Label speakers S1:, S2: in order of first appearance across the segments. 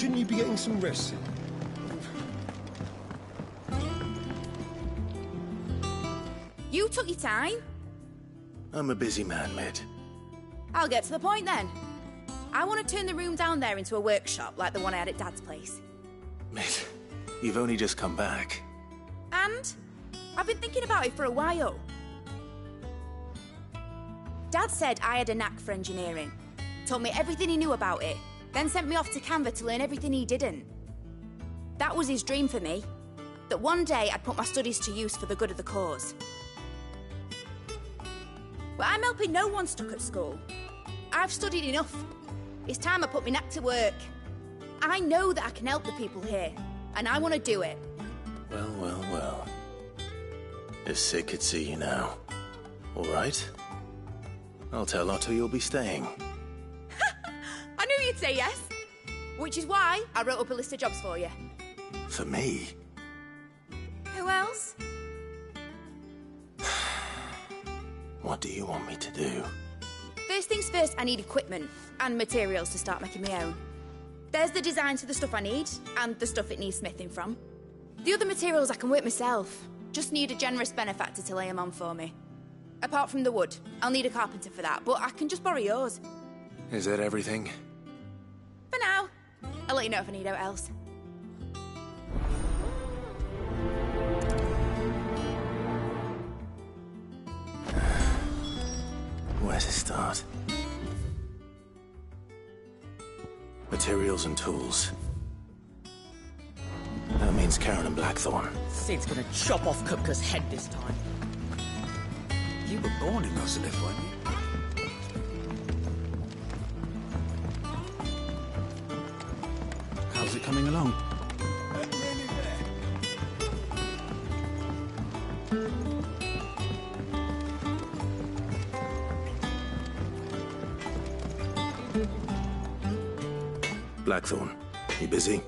S1: Shouldn't you be getting some rest?
S2: You took your time.
S3: I'm a busy man, Mid.
S2: I'll get to the point then. I want to turn the room down there into a workshop like the one I had at Dad's place.
S3: Mid, you've only just come back.
S2: And I've been thinking about it for a while. Dad said I had a knack for engineering. Told me everything he knew about it, then sent me off to Canva to learn everything he didn't. That was his dream for me. That one day I'd put my studies to use for the good of the cause. But I'm helping no one stuck at school. I've studied enough. It's time I put my knack to work. I know that I can help the people here, and I want to do it.
S3: Well, well, well. If Sid could see you now. All right. I'll tell Otto you'll be staying.
S2: I knew you'd say yes. Which is why I wrote up a list of jobs for you.
S3: For me?
S2: Who else?
S3: What do you want me to do?
S2: First things first, I need equipment and materials to start making my own. There's the designs for the stuff I need, and the stuff it needs smithing from. The other materials I can work myself. Just need a generous benefactor to lay them on for me. Apart from the wood, I'll need a carpenter for that, but I can just borrow yours.
S3: Is that everything?
S2: For now. I'll let you know if I need out else.
S3: Where to start? Materials and tools. That means Karen and Blackthorn.
S4: Sid's gonna chop off Kupka's head this time.
S5: You were born in Rosalith, weren't you? How's it coming along?
S3: Blackthorn, you busy?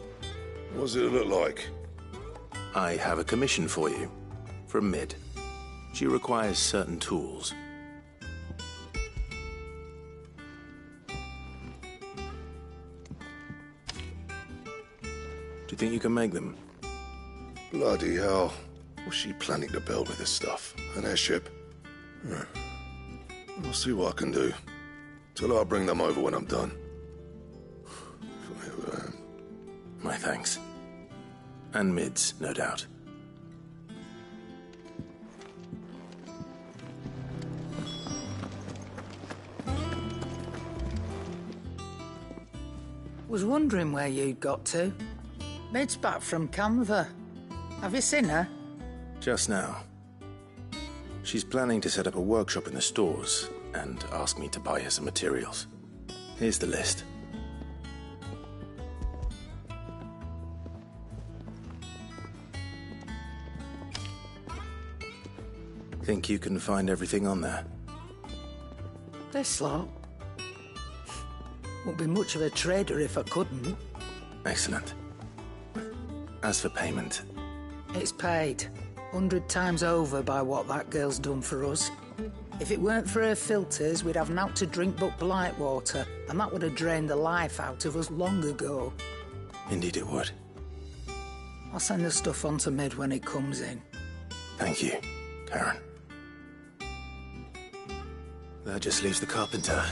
S1: What does it look like?
S3: I have a commission for you. From Mid. She requires certain tools. Do you think you can make them?
S1: Bloody hell. What's she planning to build with this stuff? An airship? I'll see what I can do. Tell her I'll bring them over when I'm done.
S3: My thanks. And Mid's, no doubt.
S4: Was wondering where you'd got to. Mid's back from Canva. Have you seen her?
S3: Just now. She's planning to set up a workshop in the stores and ask me to buy her some materials. Here's the list. Think you can find everything on there?
S4: This lot. Won't be much of a trader if I couldn't.
S3: Excellent. As for payment...
S4: It's paid. 100 times over by what that girl's done for us. If it weren't for her filters, we'd have naught to drink but blight water, and that would have drained the life out of us long ago.
S3: Indeed it would.
S4: I'll send the stuff on to Mid when it comes in.
S3: Thank you, Karen. That just leaves the carpenter.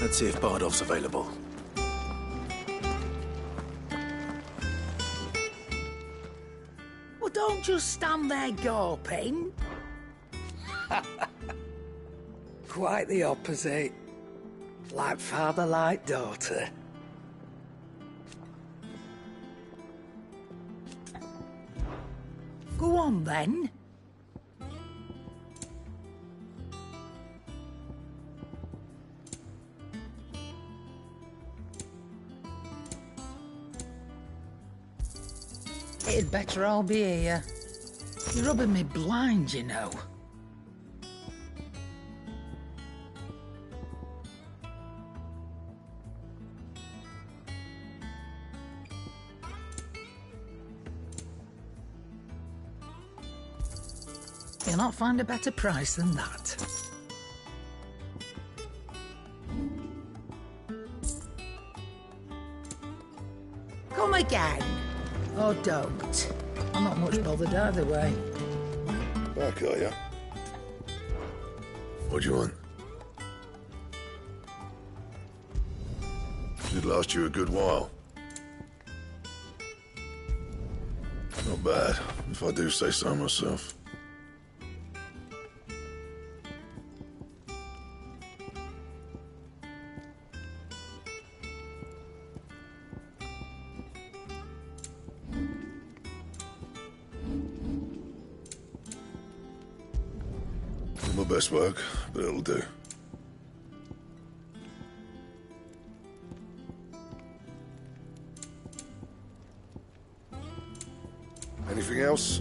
S3: Let's see if Bardolph's available.
S4: Well, don't just stand there gawping. Quite the opposite. Like father, like daughter. Go on, then. It'd better all be here. You're rubbing me blind, you know. You'll not find a better price than that. Come again. Or don't. I'm not much bothered either way.
S1: Back, are ya? What do you want? Should last you a good while. Not bad, if I do say so myself. Not my best work, but it'll do. Anything else?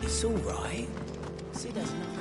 S5: It's all right.
S4: See, there's nothing.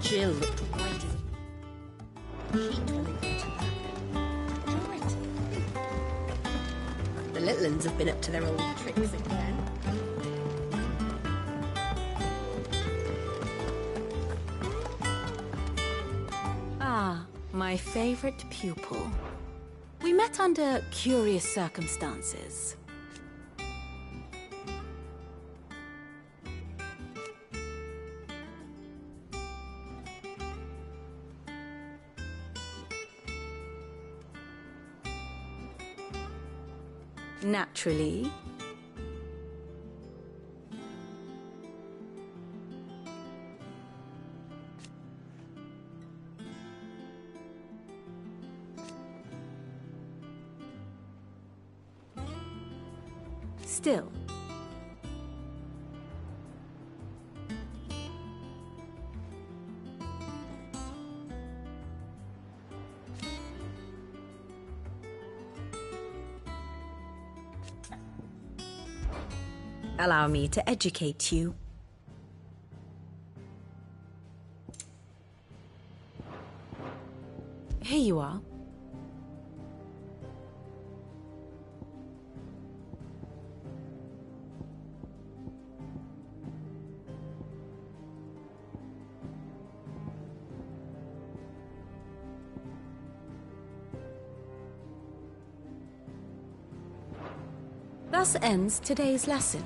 S6: Jill looked white as a sheet when they got her back. The little uns have been up to their old tricks again.
S7: Ah, my favorite pupil. We met under curious circumstances. Naturally. Still.
S6: Allow me to educate you.
S7: Here you are. Thus ends today's lesson.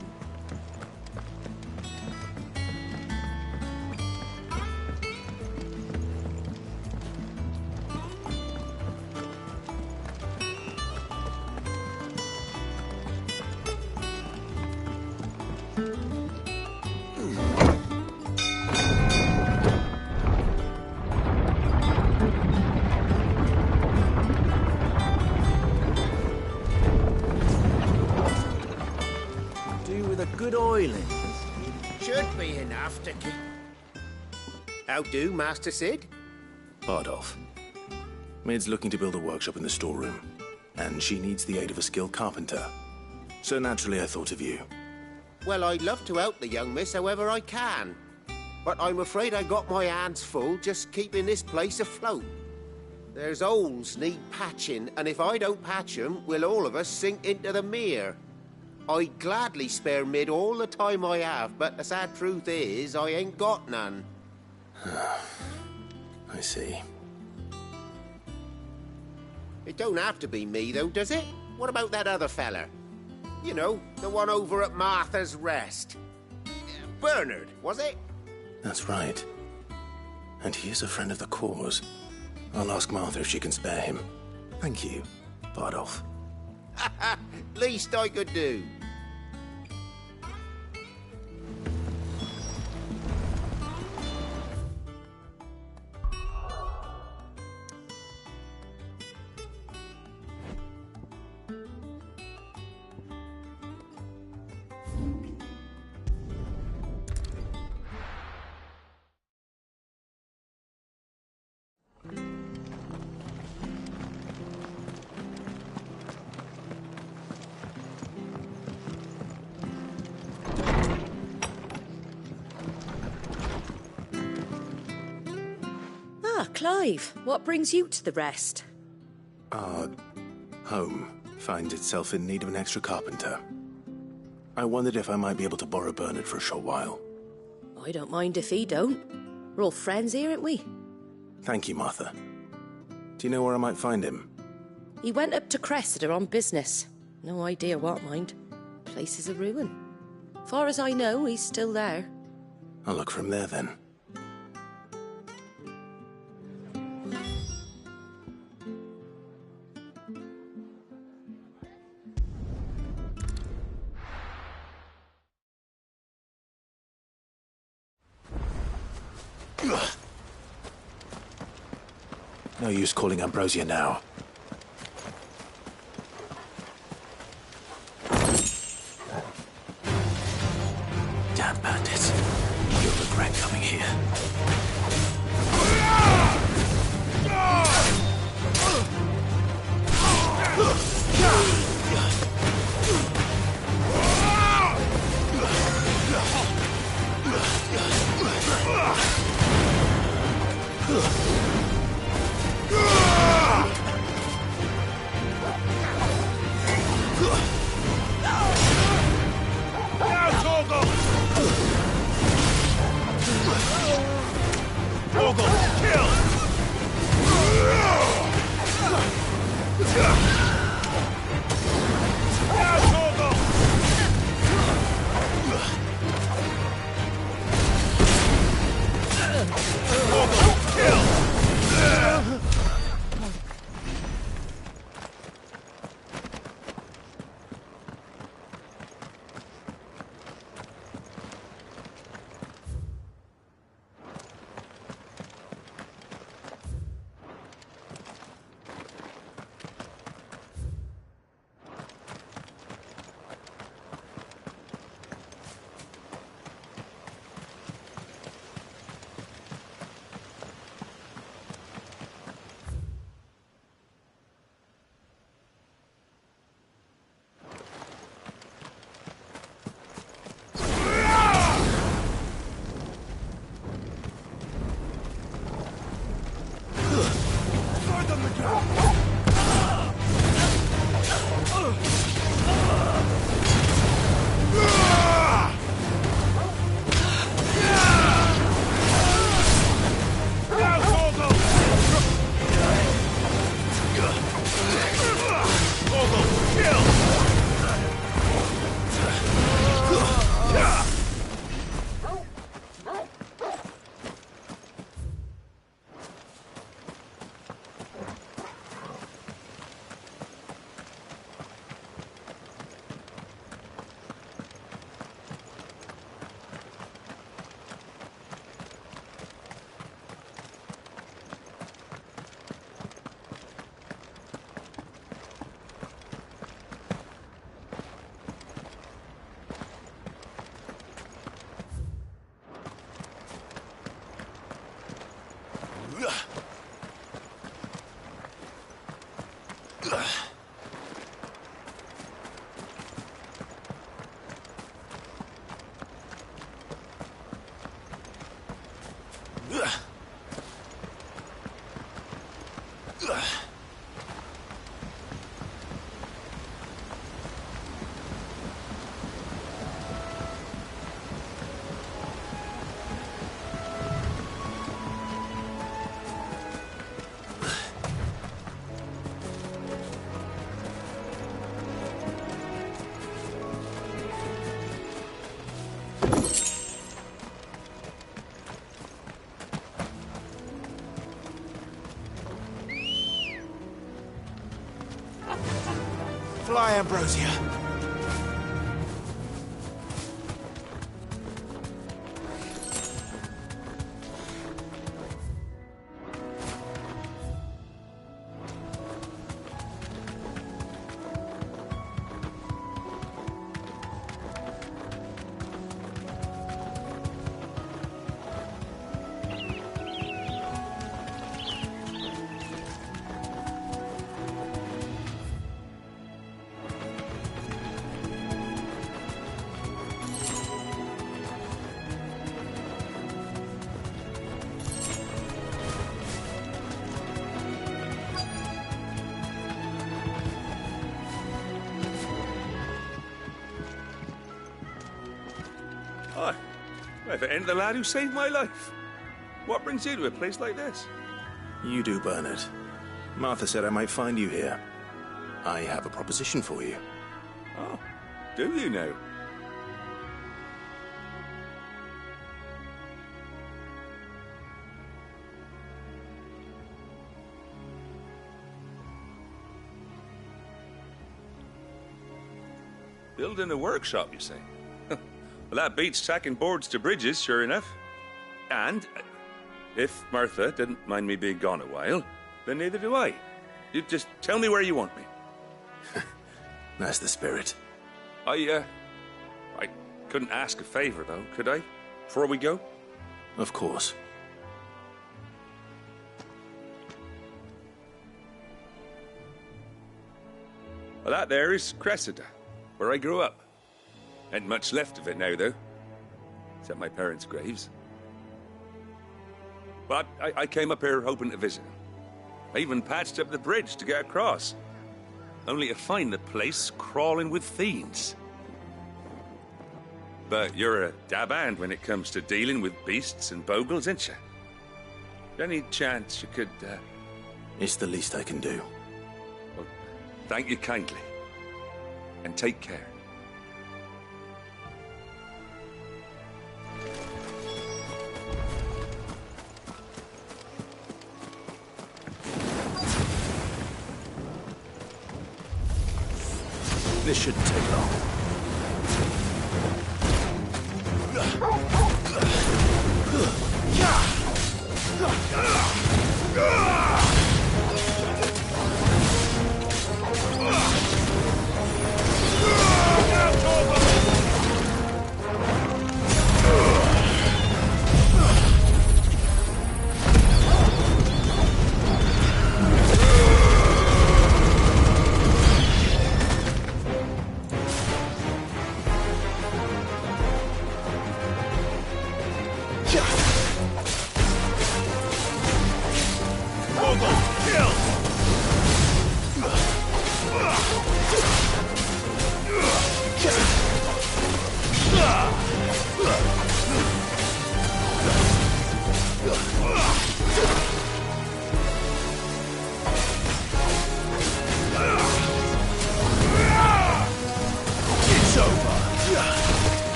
S5: Do with a good oiling.
S8: Should be enough to keep... How do, Master Sid?
S3: Bardolph. Mid's looking to build a workshop in the storeroom, and she needs the aid of a skilled carpenter. So naturally I thought of you.
S8: Well, I'd love to help the young miss however I can. But I'm afraid I got my hands full just keeping this place afloat. There's holes need patching, and if I don't patch them, we'll all of us sink into the mere. I'd gladly spare Mid all the time I have, but the sad truth is, I ain't got none.
S3: I see.
S8: It don't have to be me, though, does it? What about that other fella? You know, the one over at Martha's Rest. Bernard, was it?
S3: That's right. And he is a friend of the cause. I'll ask Martha if she can spare him. Thank you, Bardolph.
S8: Least I could do.
S6: Clive, what brings you to the Rest?
S3: Our home finds itself in need of an extra carpenter. I wondered if I might be able to borrow Bernard for a short while.
S6: I don't mind if he don't. We're all friends here, aren't we?
S3: Thank you, Martha. Do you know where I might find him?
S6: He went up to Cressida on business. No idea what, mind. Place is a ruin. Far as I know, he's still there.
S3: I'll look for him there then. No use calling Ambrosia now. Damn bandits. You'll regret coming here.
S5: Ambrosia.
S9: Hi. If it ain't the lad who saved my life. What brings you to a place like this?
S3: You do, Bernard. Martha said I might find you here. I have a proposition for you.
S9: Oh, do you now? Building a workshop, you say? Well, that beats tacking boards to bridges, sure enough. And if Martha didn't mind me being gone a while, then neither do I. You just tell me where you want me.
S3: That's the spirit.
S9: I couldn't ask a favor, though, could I? Before we go?
S3: Of course.
S9: Well, that there is Cressida, where I grew up. Ain't much left of it now, though. Except my parents' graves. But I came up here hoping to visit them. I even patched up the bridge to get across. Only to find the place crawling with fiends. But you're a dab hand when it comes to dealing with beasts and bogles, ain't you? Any chance you could,
S3: It's the least I can do.
S9: Well, thank you kindly. And take care.
S3: This shouldn't take long.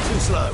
S3: Too slow.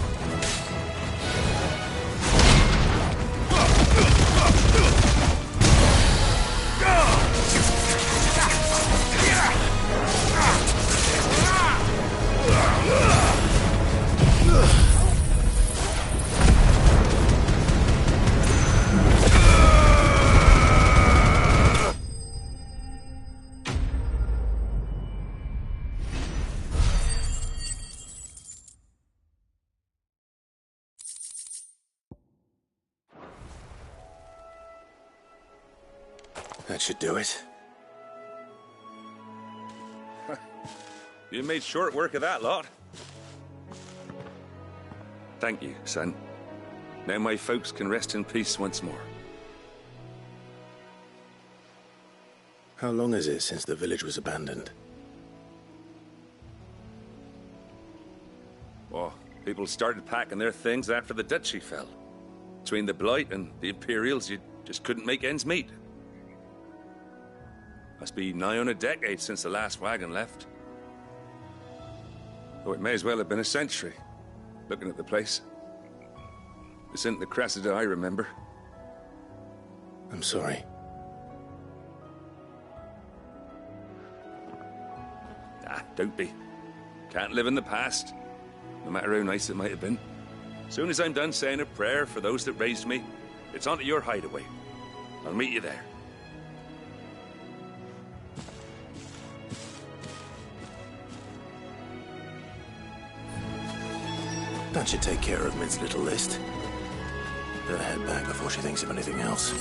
S3: That should do it.
S9: You made short work of that lot. Thank you, son. Now my folks can rest in peace once more.
S3: How long is it since the village was abandoned?
S9: Oh, people started packing their things after the duchy fell. Between the Blight and the Imperials, you just couldn't make ends meet. Must be nigh on a decade since the last wagon left. Though it may as well have been a century, looking at the place. This isn't the Cressida I remember.
S3: I'm sorry.
S9: Ah, don't be. Can't live in the past, no matter how nice it might have been. Soon as I'm done saying a prayer for those that raised me, it's onto your hideaway. I'll meet you there.
S3: That should take care of Mid's little list. Better head back before she thinks of anything else.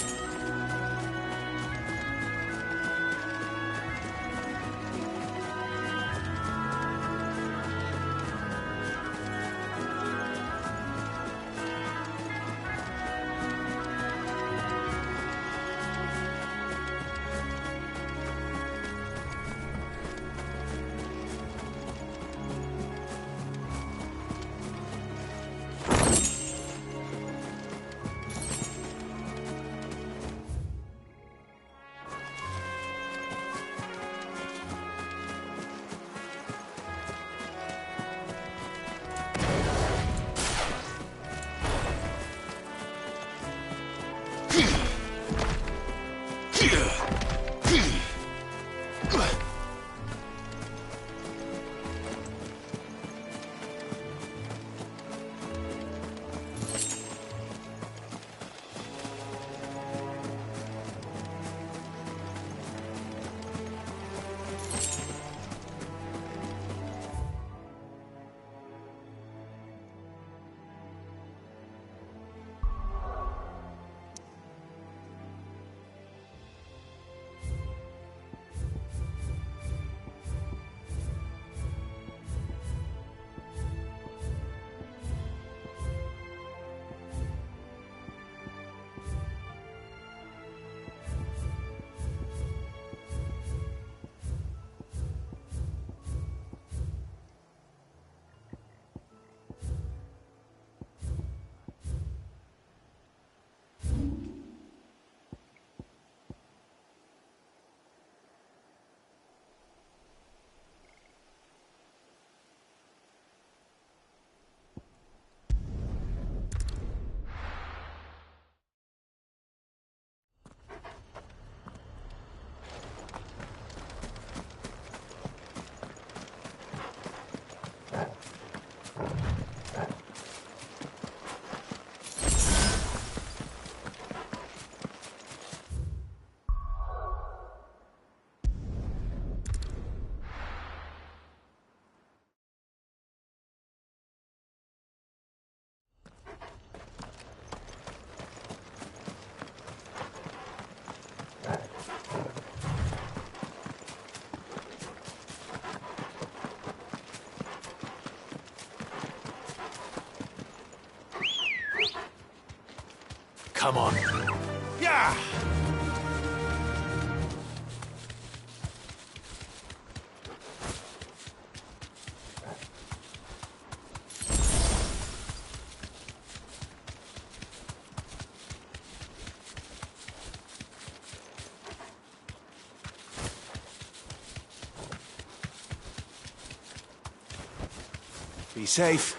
S3: Come on.
S1: Yeah!
S5: Be safe.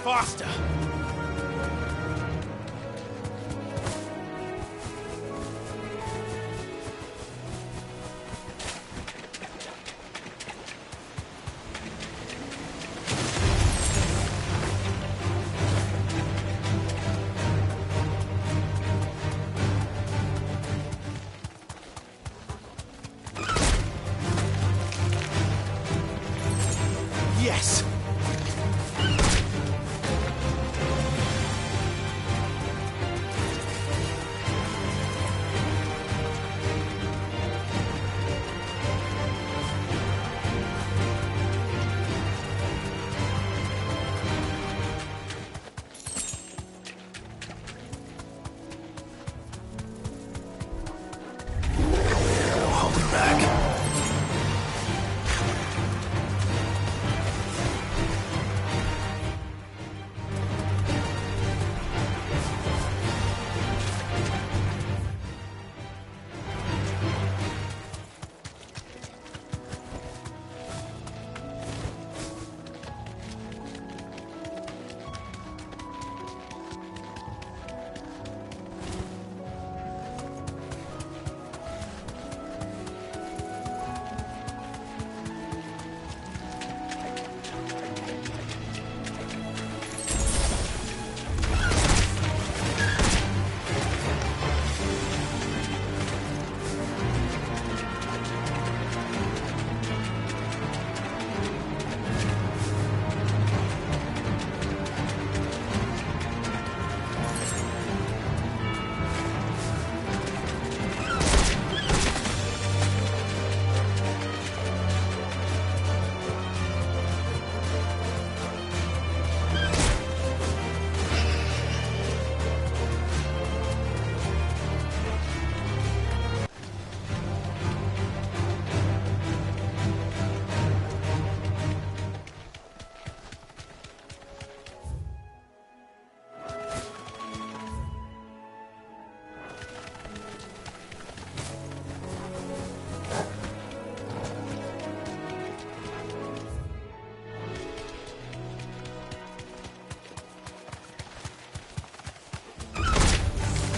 S5: Faster! Yes!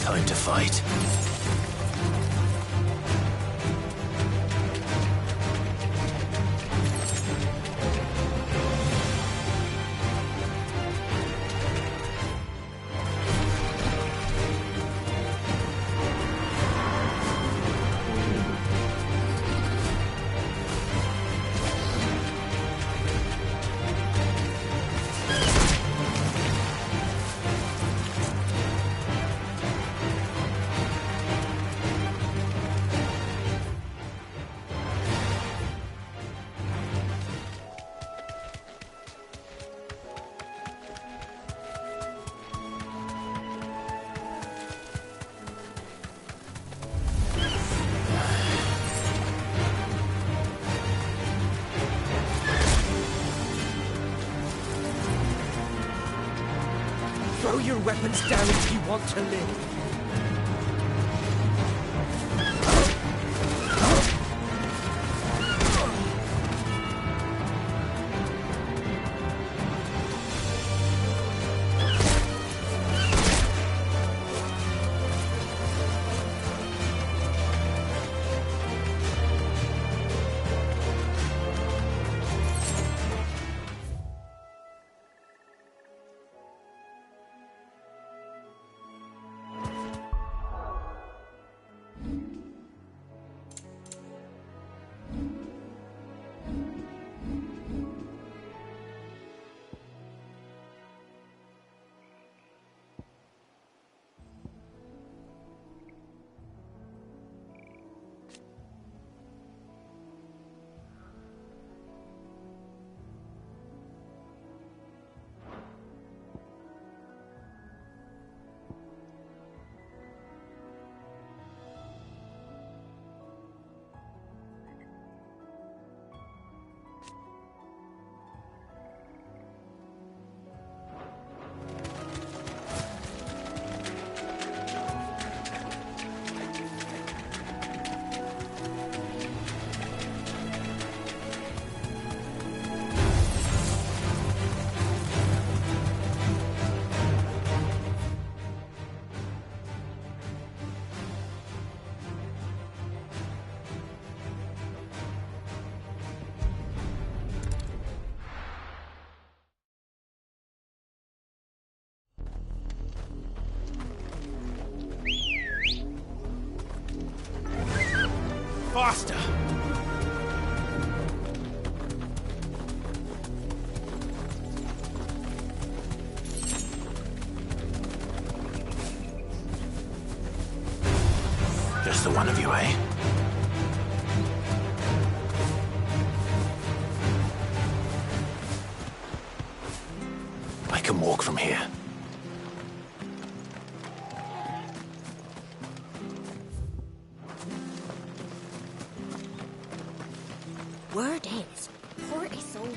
S5: Time to fight.
S10: Throw your weapons down if you want to live. Faster!
S3: Just the one of you, eh? I can walk from here.
S11: Word is, Port Isolde's.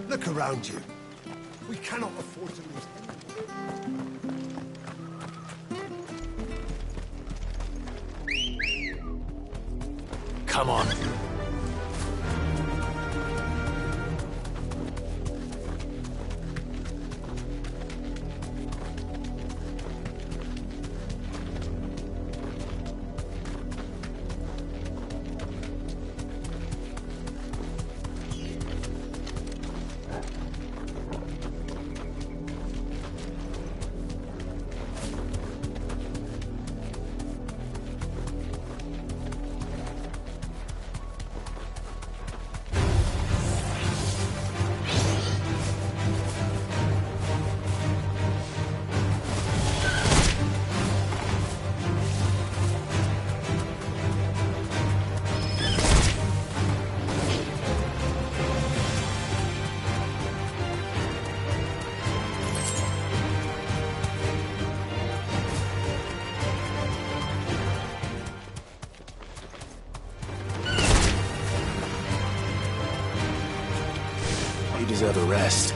S12: Look around you. We cannot afford to lose anyone.
S3: Come on. You deserve a rest.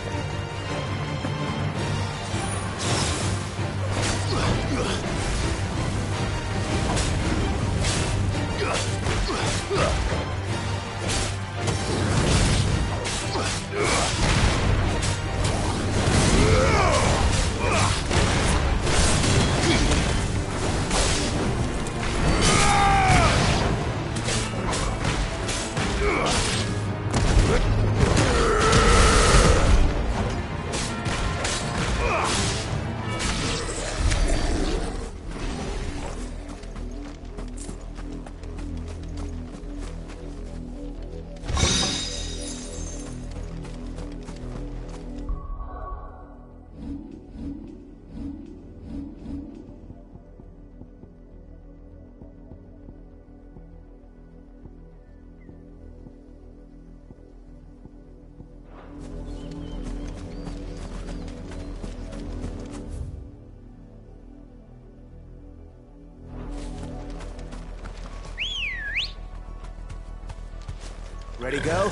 S3: Ready, go?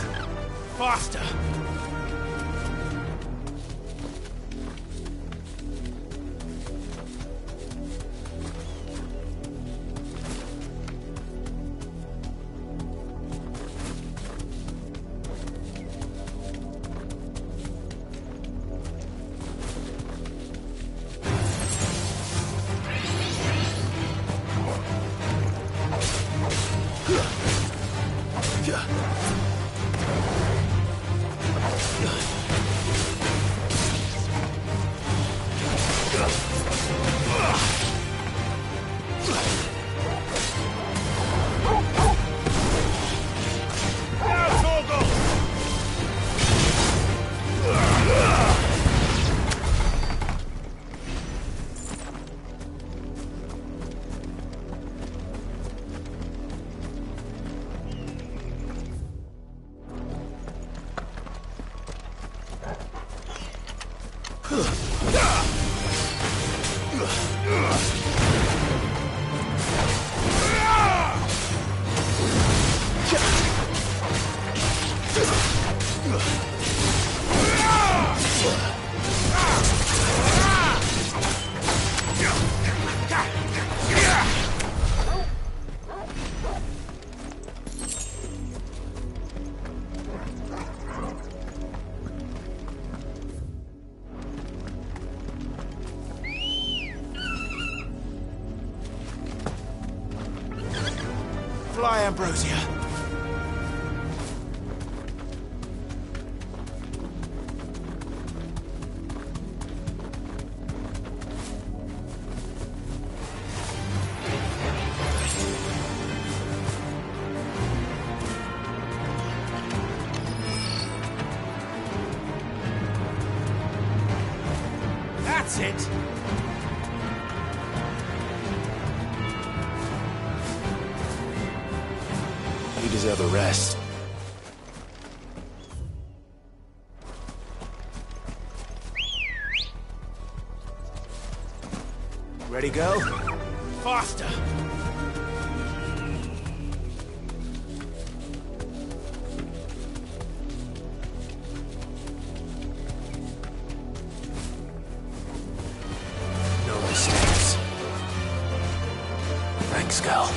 S10: Faster! Fly, Ambrosia. That's it.
S3: You deserve a rest.
S10: Ready, go? Faster!
S3: No mistakes. Thanks, Gal.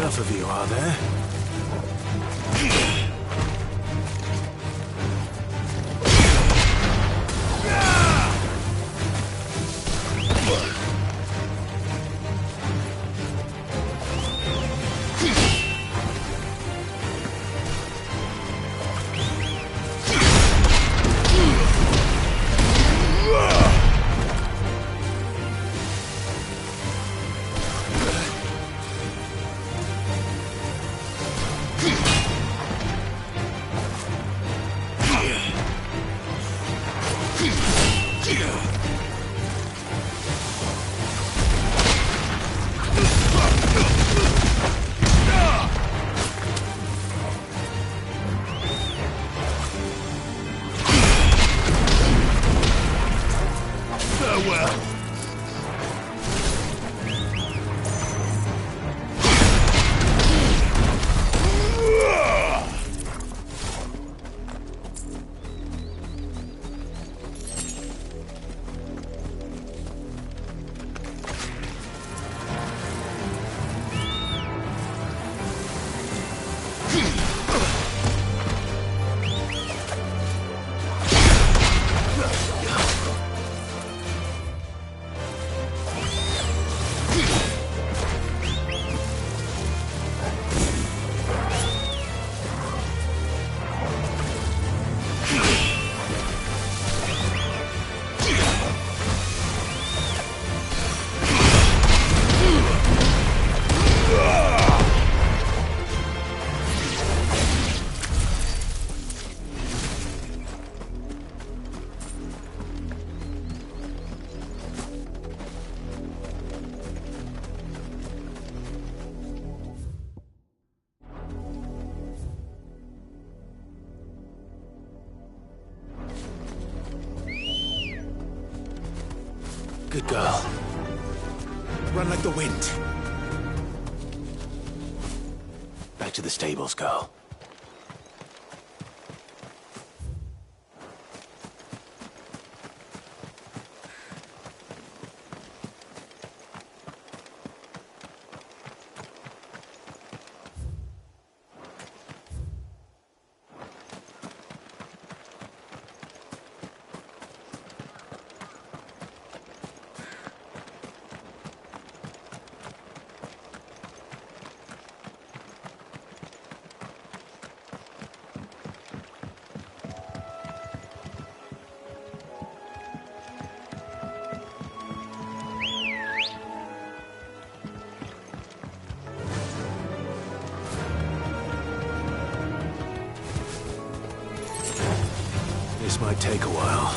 S10: Enough of you, are there? Good girl. Run like the wind. Back to the stables, girl. This might take a while.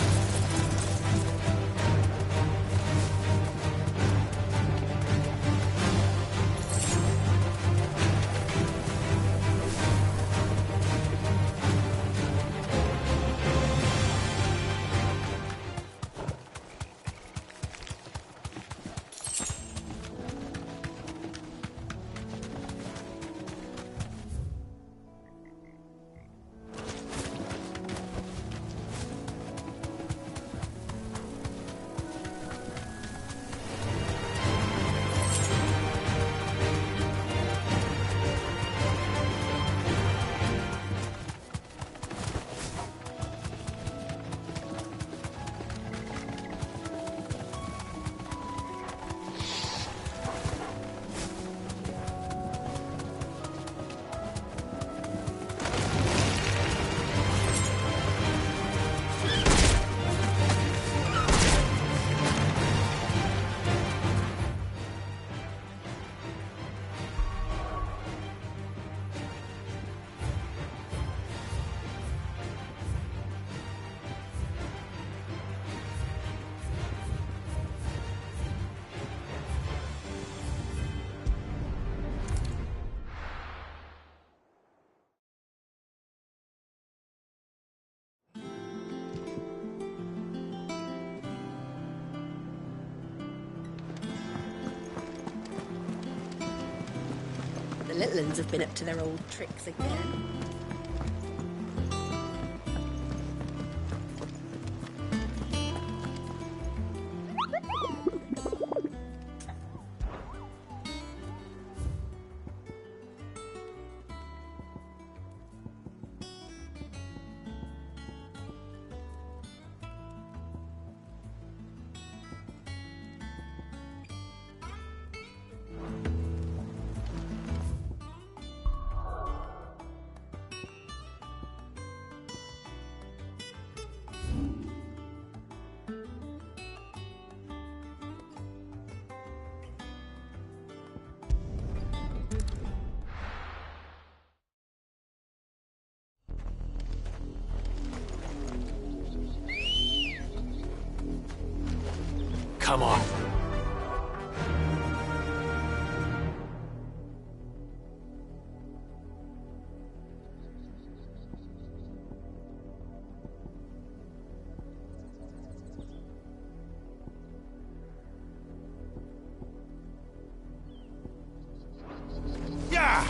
S11: The little uns have been up to their old tricks again.
S10: Come on.
S12: Yeah!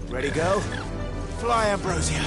S10: Ready, go? Fly, Ambrosia.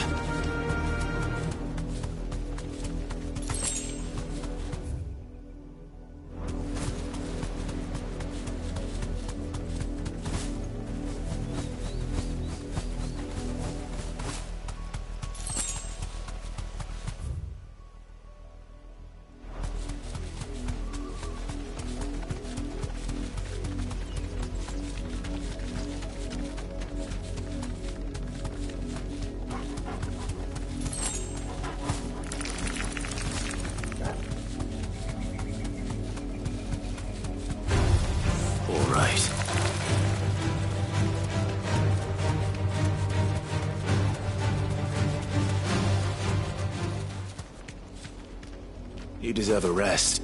S10: You deserve a rest.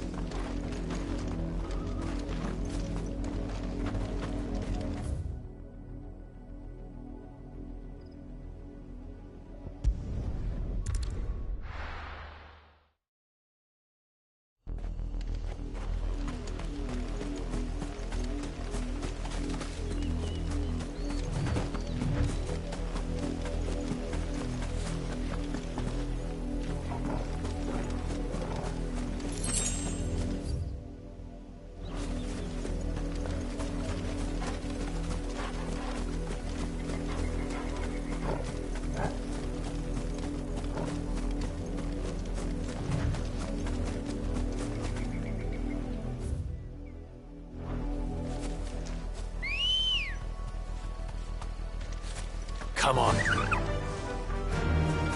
S10: Come on.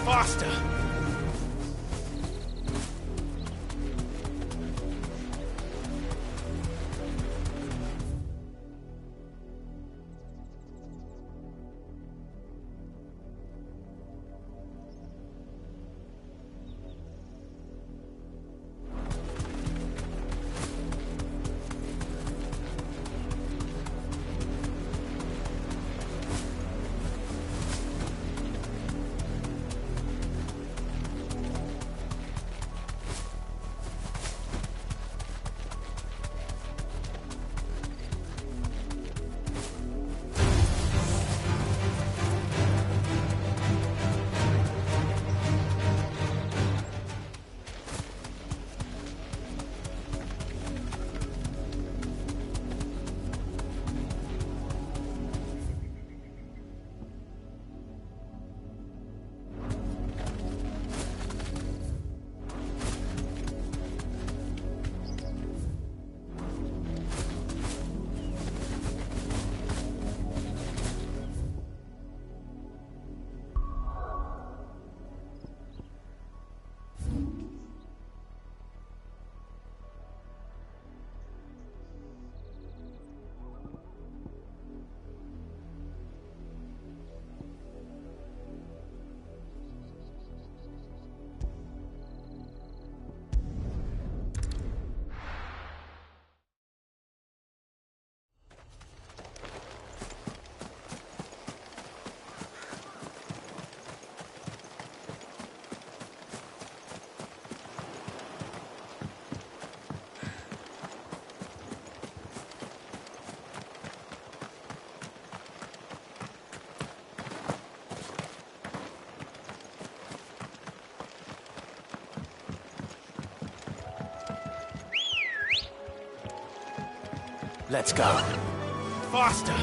S10: Faster! Let's go. Faster!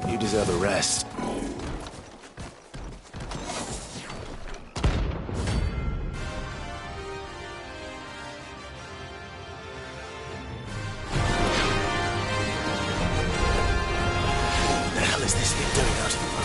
S10: You deserve a rest. What the hell is this thing doing out in the road?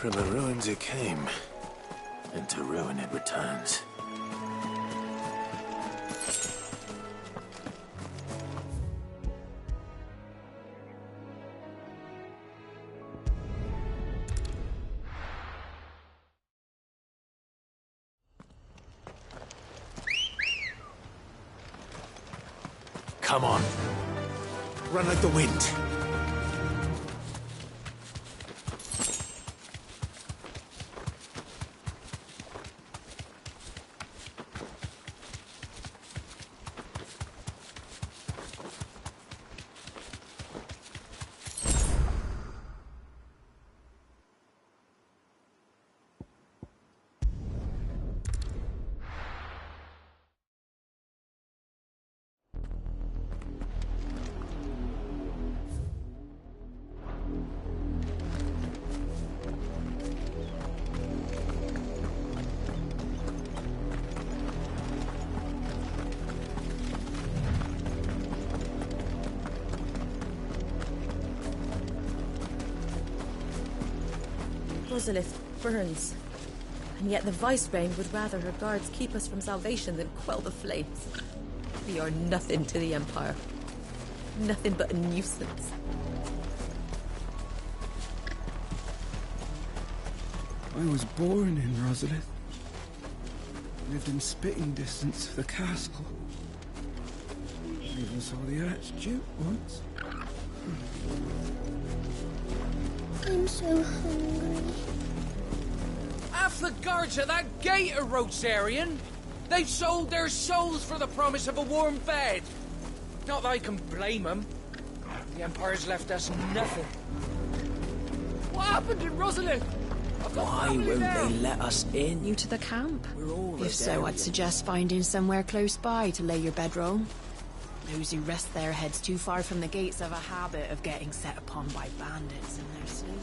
S3: From the ruins it came, and to ruin it returns.
S10: Come on. Run like the wind.
S6: Rosalith burns. And yet the Vicereign would rather her guards keep us from salvation than quell the flames. We are nothing to the Empire. Nothing but a nuisance.
S5: I was born in Rosalith. Lived in spitting distance of the castle. I even saw the Archduke once.
S13: I'm so hungry.
S14: Half the guards at that gate are Rosarian. They've sold their souls for the promise of a warm bed. Not that I can blame them. The Empire's left us nothing. What happened in Rosalith?
S10: Why won't they let us in?
S7: New to the camp?
S10: We're all
S7: If so, I'd suggest finding somewhere close by to lay your bedroll. Those who rest their heads too far from the gates have a habit of getting set upon by bandits in their sleep.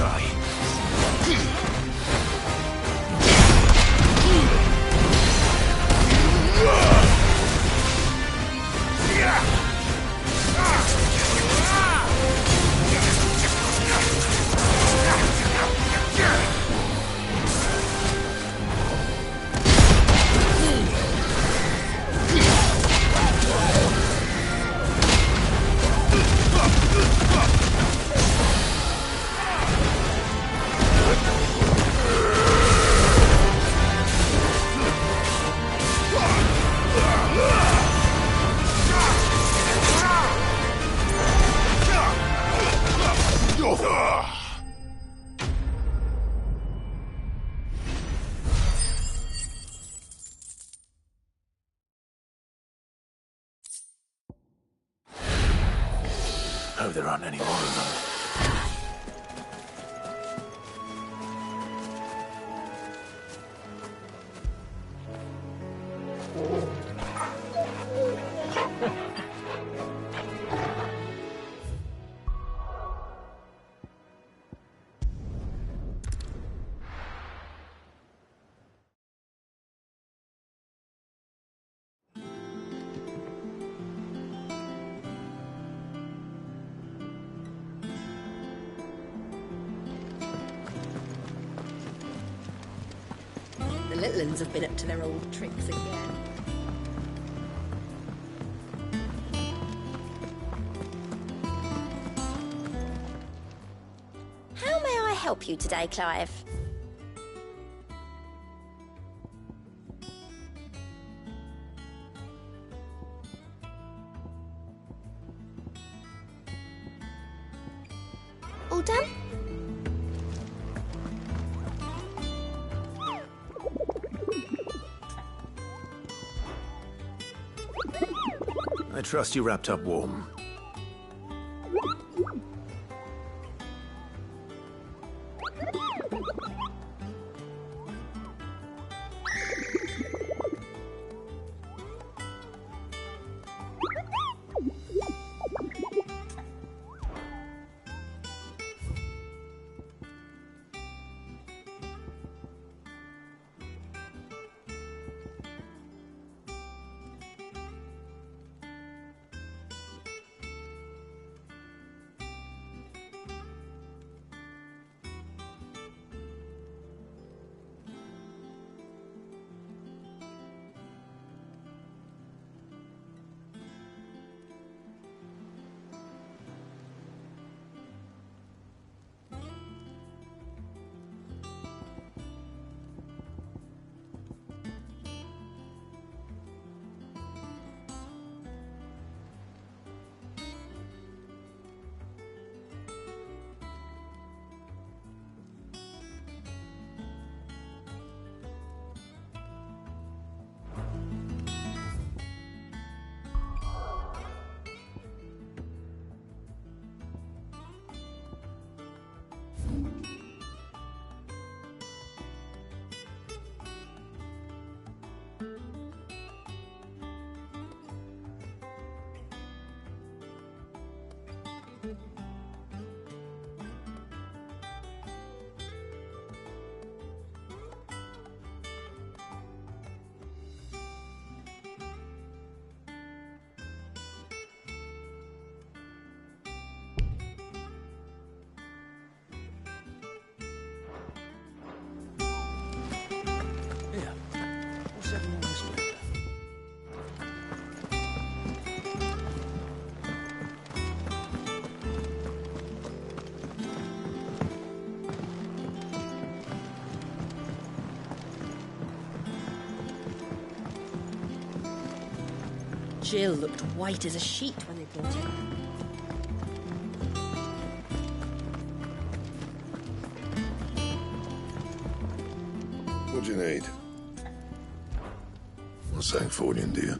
S10: try. Hope there aren't any more of them.
S11: The little ones have been up to their old tricks again.
S15: How may I help you today, Clive? All done?
S3: I trust you wrapped up warm.
S11: Jill looked white as a sheet when they brought her.
S1: What do you need? What's that for you, dear?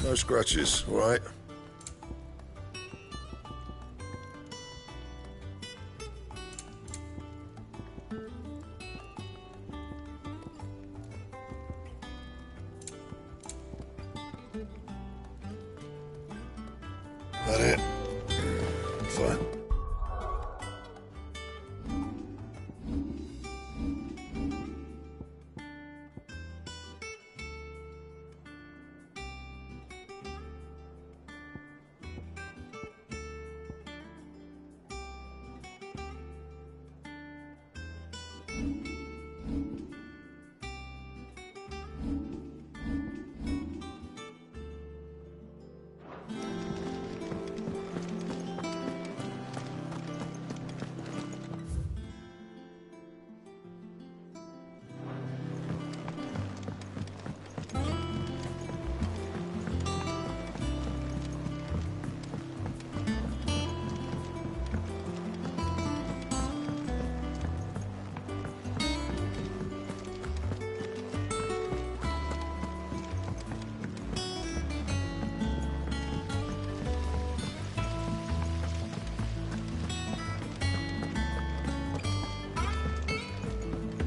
S1: No scratches, all right?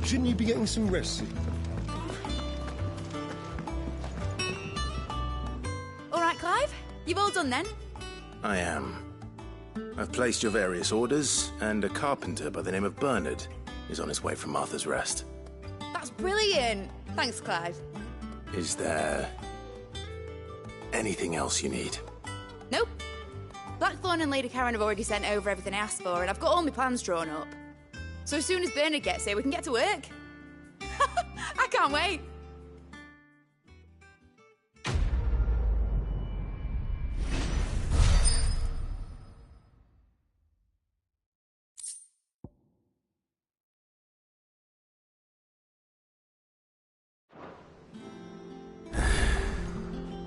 S12: Shouldn't you be getting some rest soon?
S2: All right, Clive? You've all done then?
S3: I am. I've placed your various orders, and a carpenter by the name of Bernard is on his way from Martha's Rest.
S2: That's brilliant. Thanks, Clive.
S3: Is there anything else you need?
S2: Nope. Blackthorn and Lady Karen have already sent over everything I asked for, and I've got all my plans drawn up. So as soon as Bernard gets here, we can get to work. I can't wait.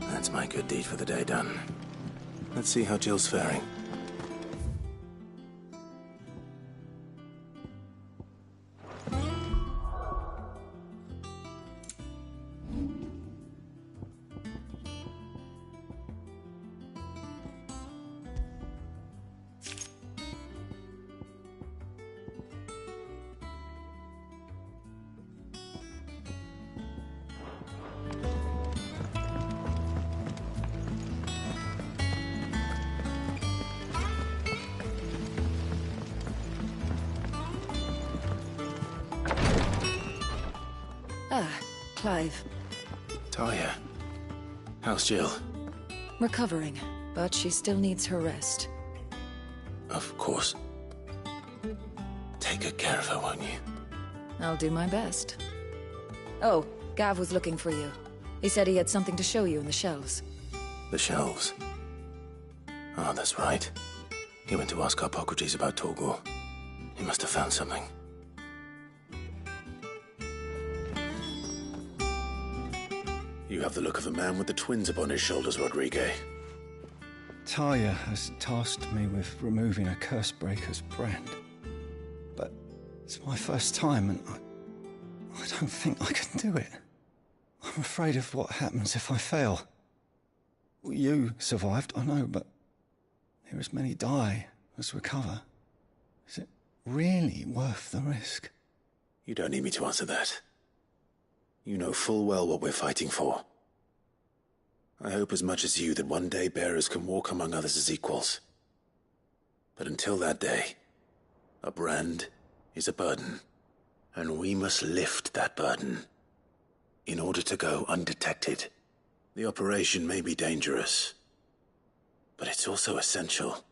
S3: That's my good deed for the day done. Let's see how Jill's faring.
S16: Clive.
S3: Talia. How's Jill?
S16: Recovering, but she still needs her rest.
S3: Of course. Take good care of her, won't you?
S16: I'll do my best. Oh, Gav was looking for you. He said he had something to show you in the shelves.
S3: The shelves. Oh, that's right. He went to ask Harpocrates about Torgor. He must have found something. You have the look of a man with the twins upon his shoulders, Rodrigue.
S5: Talia has tasked me with removing a Cursebreaker's brand. But it's my first time, and I don't think I can do it. I'm afraid of what happens if I fail. You survived, I know, but here as many die as recover. Is it really worth the risk?
S3: You don't need me to answer that. You know full well what we're fighting for. I hope as much as you that one day bearers can walk among others as equals. But until that day, a brand is a burden, and we must lift that burden in order to go undetected. The operation may be dangerous, but it's also essential,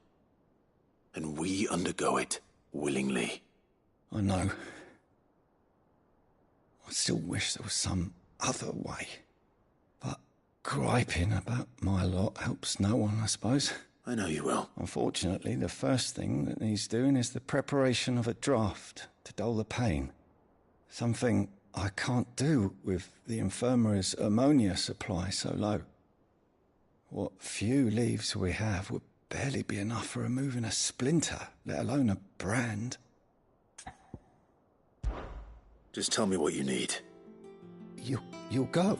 S3: and we undergo it willingly.
S5: I know. I still wish there was some other way. But griping about my lot helps no one, I suppose.
S3: I know you will.
S5: Unfortunately, the first thing that needs doing is the preparation of a draft to dull the pain. Something I can't do with the infirmary's ammonia supply so low. What few leaves we have would barely be enough for removing a splinter, let alone a brand.
S3: Just tell me what you need.
S5: You'll go?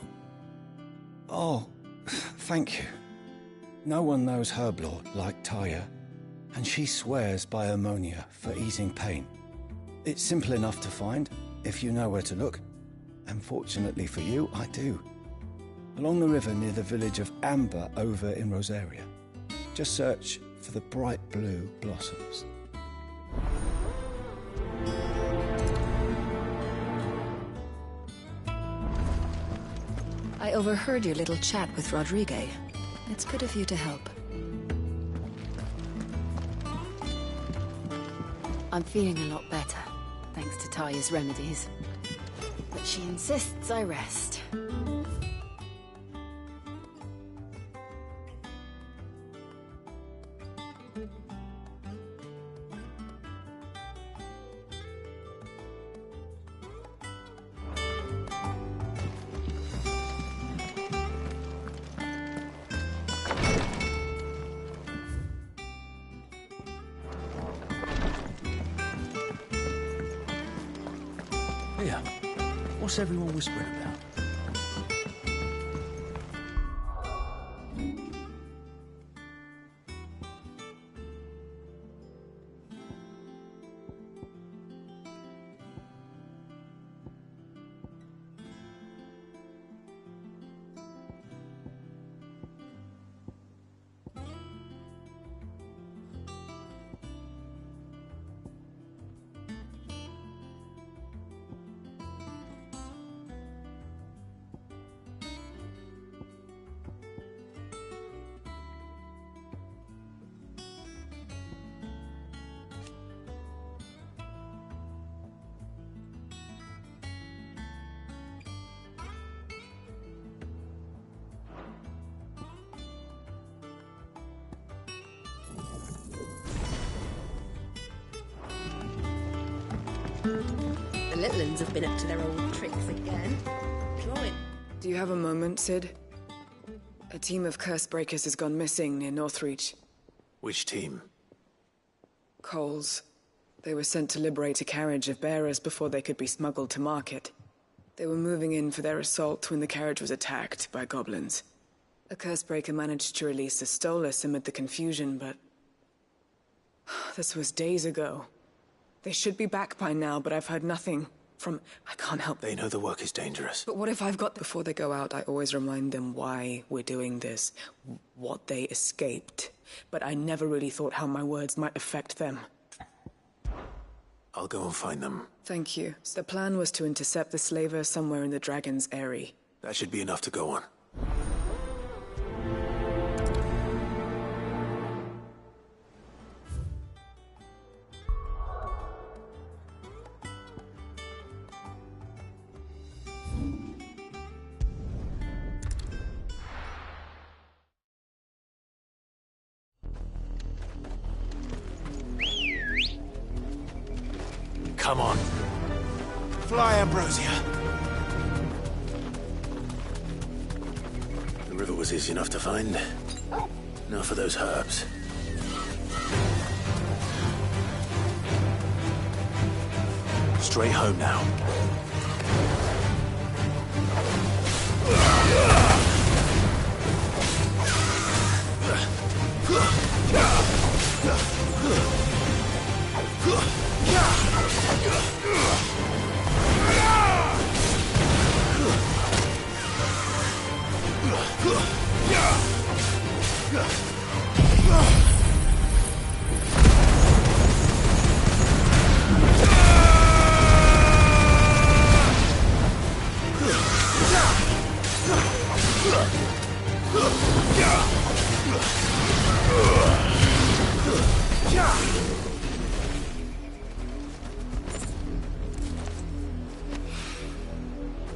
S5: Oh, thank you. No one knows Herblord like Taya, and she swears by ammonia for easing pain. It's simple enough to find, if you know where to look. And fortunately for you, I do. Along the river near the village of Amber over in Rosaria. Just search for the bright blue blossoms.
S16: I overheard your little chat with Rodrigue. It's good of you to help.
S7: I'm feeling a lot better, thanks to Taya's remedies. But she insists I rest.
S10: Here, what's everyone whispering about?
S11: The little uns have been up to their old tricks again. Drawing.
S17: Do you have a moment, Sid? A team of curse breakers has gone missing near Northreach.
S3: Which team?
S17: Coles. They were sent to liberate a carriage of bearers before they could be smuggled to market. They were moving in for their assault when the carriage was attacked by goblins. A curse breaker managed to release a Stolas amid the confusion, but... this was days ago. They should be back by now, but I've heard nothing from... I can't help...
S3: They know the work is dangerous.
S17: But what if I've got... Before they go out, I always remind them why we're doing this, what they escaped. But I never really thought how my words might affect them.
S3: I'll go and find them.
S17: Thank you. The plan was to intercept the slaver somewhere in the Dragon's Eyrie.
S3: That should be enough to go on. Come on. Fly, Ambrosia. The river was easy enough to find. Now for those herbs. Straight home now.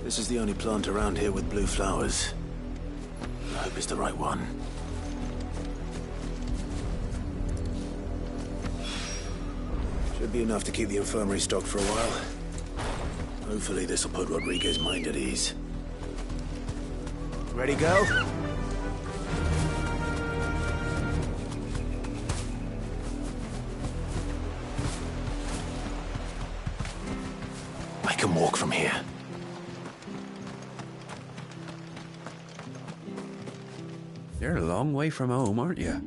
S3: This is the only plant around here with blue flowers. I hope it's the right one. Should be enough to keep the infirmary stocked for a while. Hopefully this will put Rodriguez's mind at ease. Ready, go? I can walk from here.
S18: You're a long way from home, aren't you?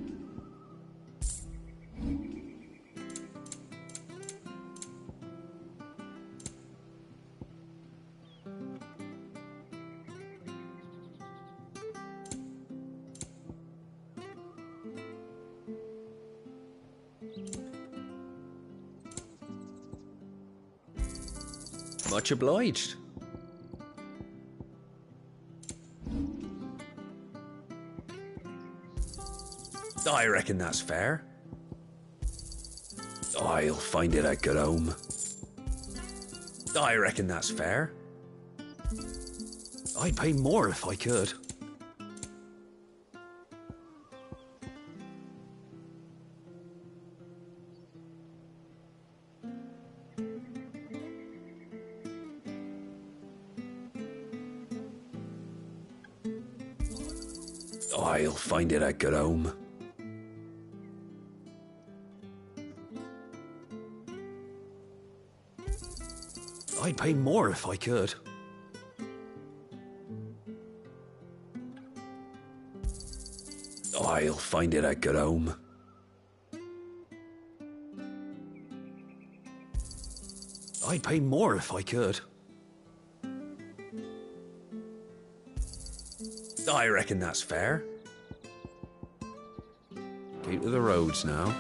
S18: Much obliged. I reckon that's fair. I'll find it out at home. I reckon that's fair. I'd pay more if I could. I'll find it at home. I'd pay more if I could. I'll find it at home. I'd pay more if I could. I reckon that's fair. Keep to the roads now.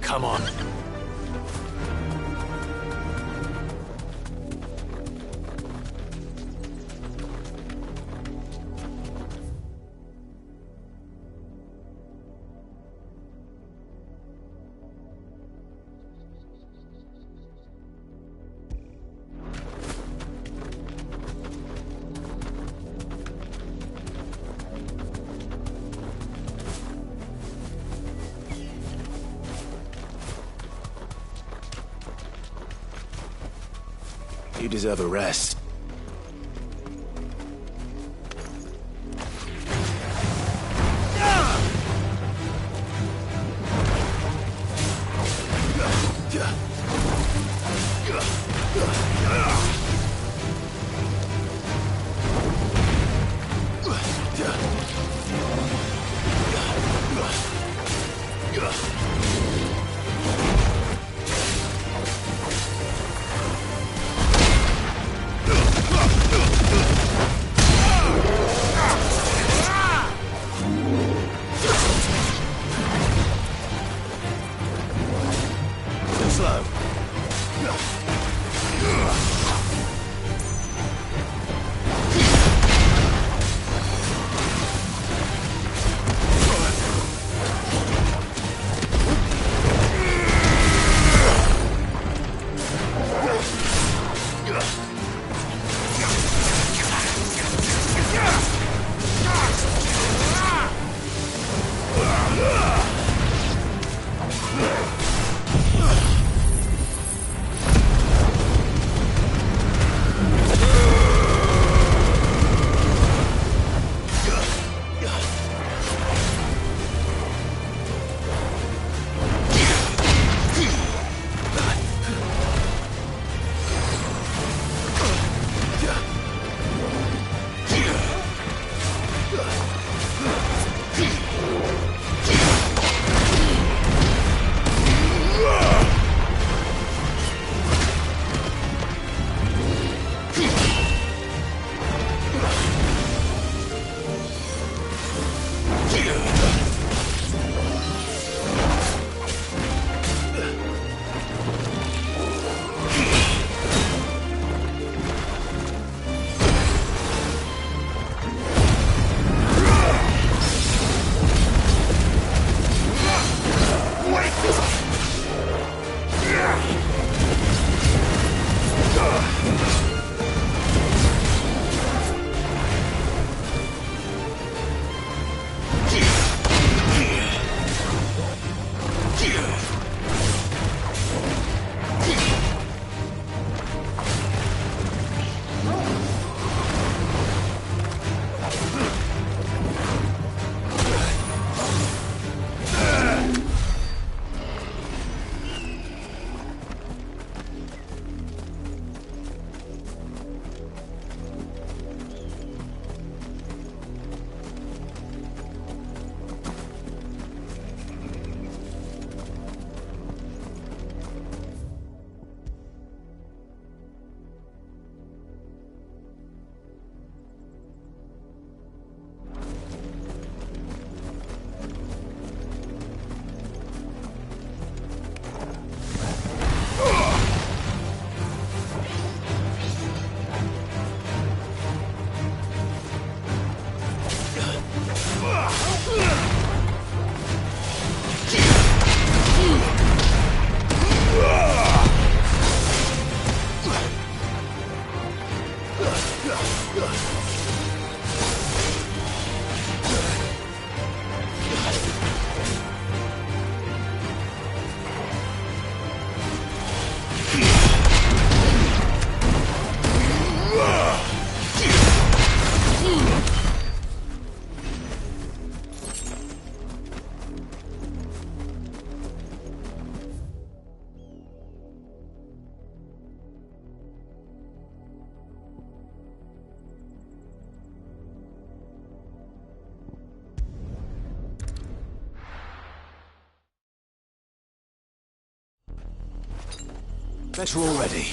S3: Come on. You deserve a rest. Better already.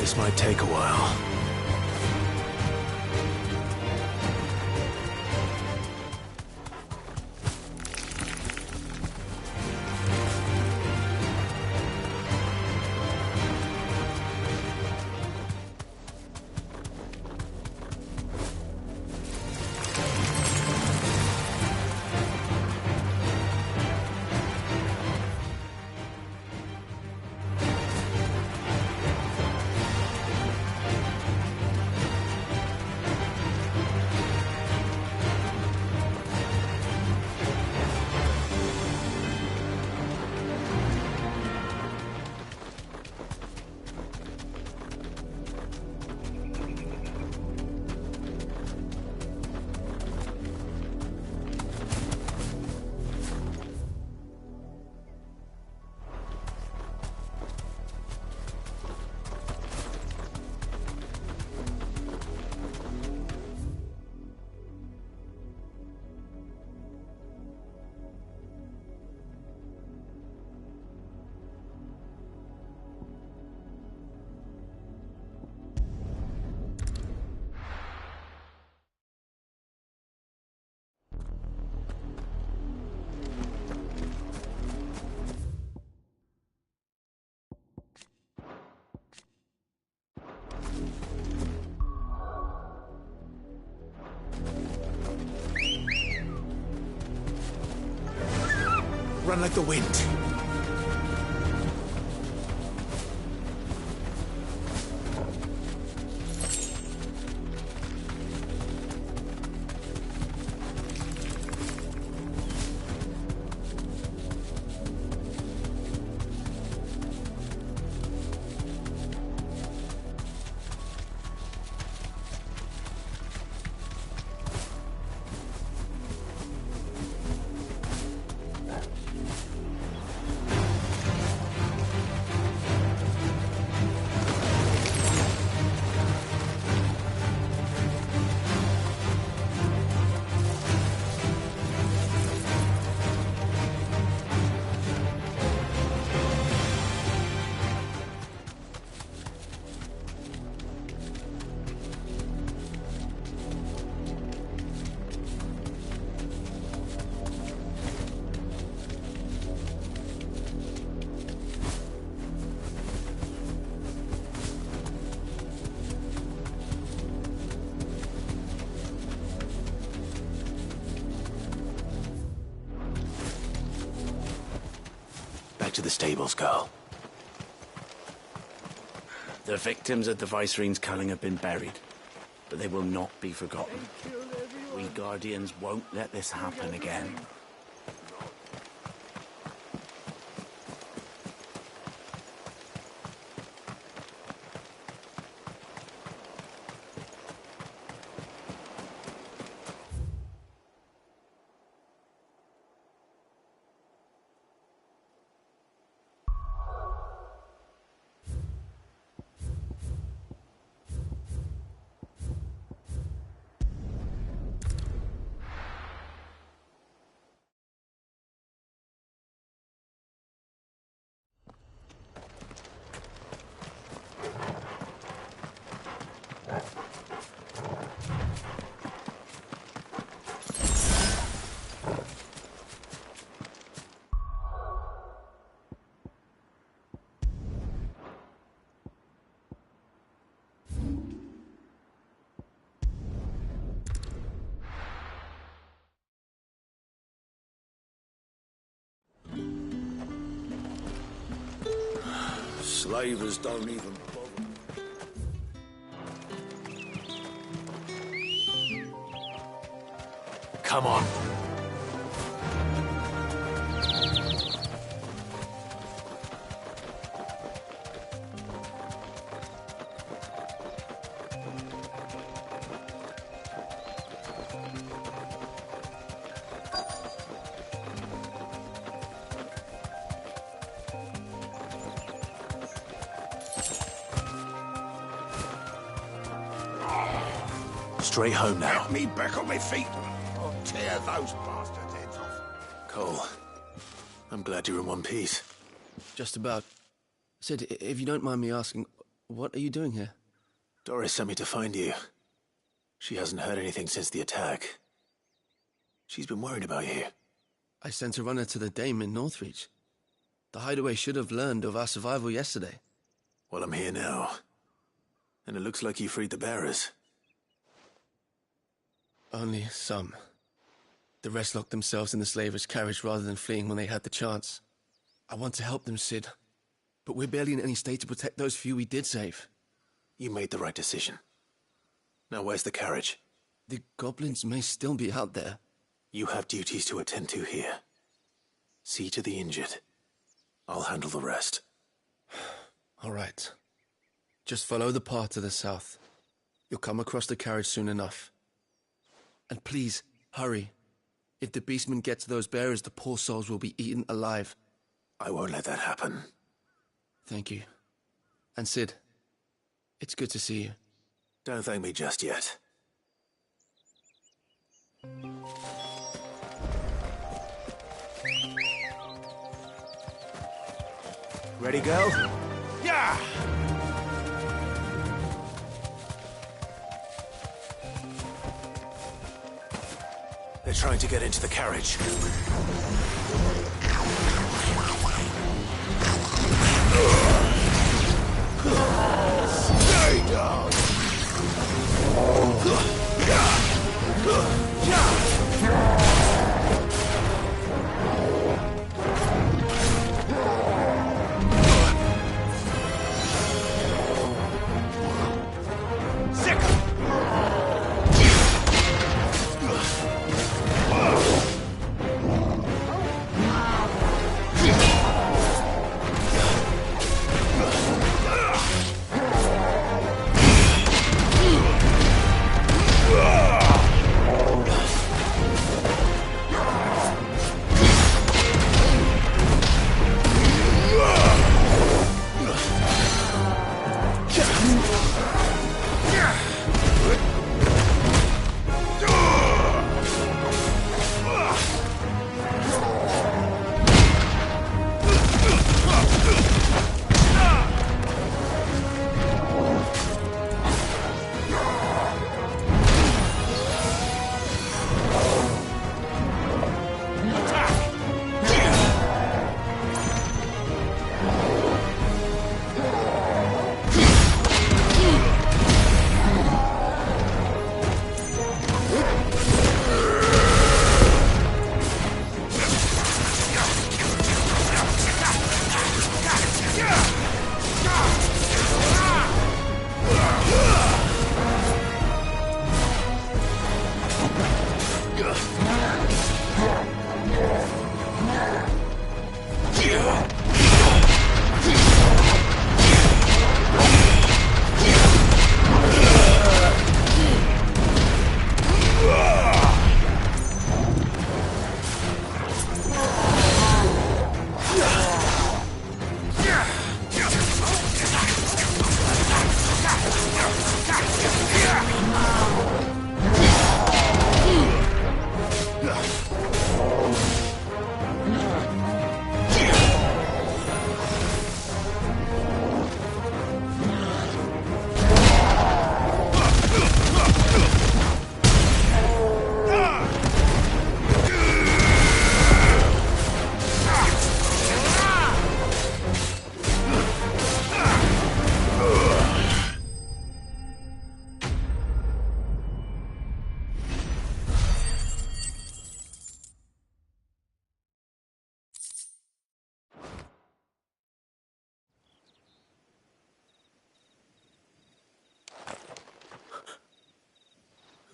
S10: This might take a while. Run like the wind. To the stables, girl.
S19: The victims of the Viceroy's culling have been buried, but they will not be forgotten. We Guardians won't let this happen again.
S18: Slavers don't even bother.
S10: Come on. Straight home now.
S12: Get me back on my feet. I'll tear those bastards' heads off.
S3: Cole, I'm glad you're in one piece.
S20: Just about. Sid, if you don't mind me asking,
S10: What are you doing here?
S3: Doris sent me to find you. She hasn't heard anything since the attack. She's been worried about you.
S10: I sent a runner to the Dame in Northreach. The hideaway should have learned of our survival yesterday.
S3: Well, I'm here now. And it looks like you freed the bearers.
S10: Only some. The rest locked themselves in the slaver's carriage rather than fleeing when they had the chance. I want to help them, Sid. But we're barely in any state to protect those few we did save.
S3: You made the right decision. Now where's the carriage?
S10: The goblins may still be out there.
S3: You have duties to attend to here. See to the injured. I'll handle the rest.
S10: All right. Just follow the path to the south. You'll come across the carriage soon enough. And please, hurry. If the beastman gets those bearers, the poor souls will be eaten alive.
S3: I won't let that happen.
S10: Thank you. And Sid, it's good to see you.
S3: Don't thank me just yet. Ready, go?
S10: Yeah!
S3: They're trying to get into the carriage. Stay down!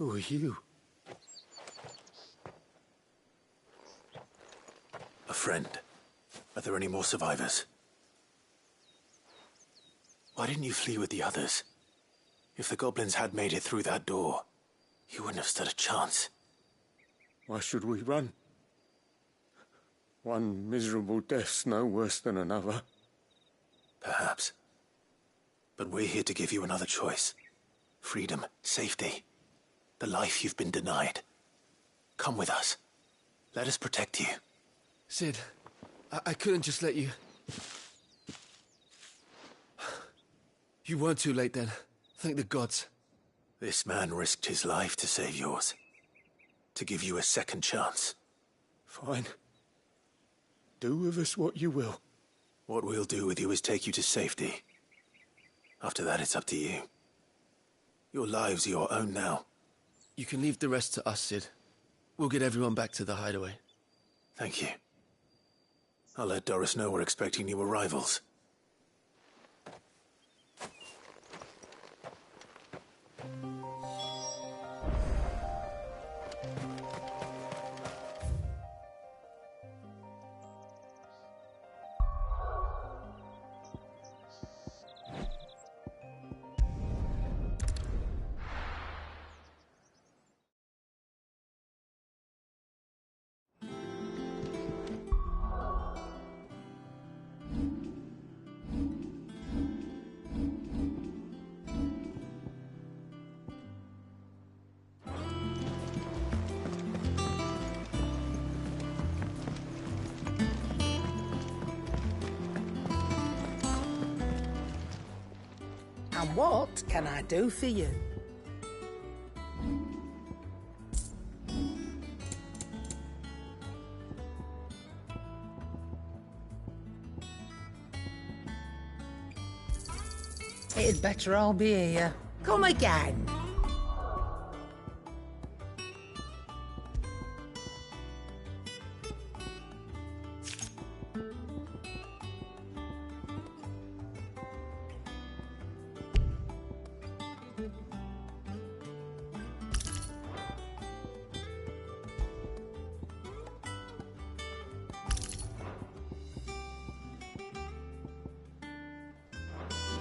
S10: Who are you?
S3: A friend. Are there any more survivors? Why didn't you flee with the others? If the goblins had made it through that door, you wouldn't have stood a chance.
S20: Why should we run? One miserable death's no worse than another.
S3: Perhaps. But we're here to give you another choice. Freedom, safety, the life you've been denied. Come with us. Let us protect you.
S10: You weren't too late then. Thank the gods.
S3: This man risked his life to save yours. To give you a second chance.
S20: Fine. Do with us what you will.
S3: What we'll do with you is take you to safety. After that, it's up to you. Your lives are your own now.
S10: You can leave the rest to us, Sid. We'll get everyone back to the hideaway.
S3: Thank you. I'll let Doris know we're expecting new arrivals.
S4: And what can I do for you? It'd better all be here. Come again.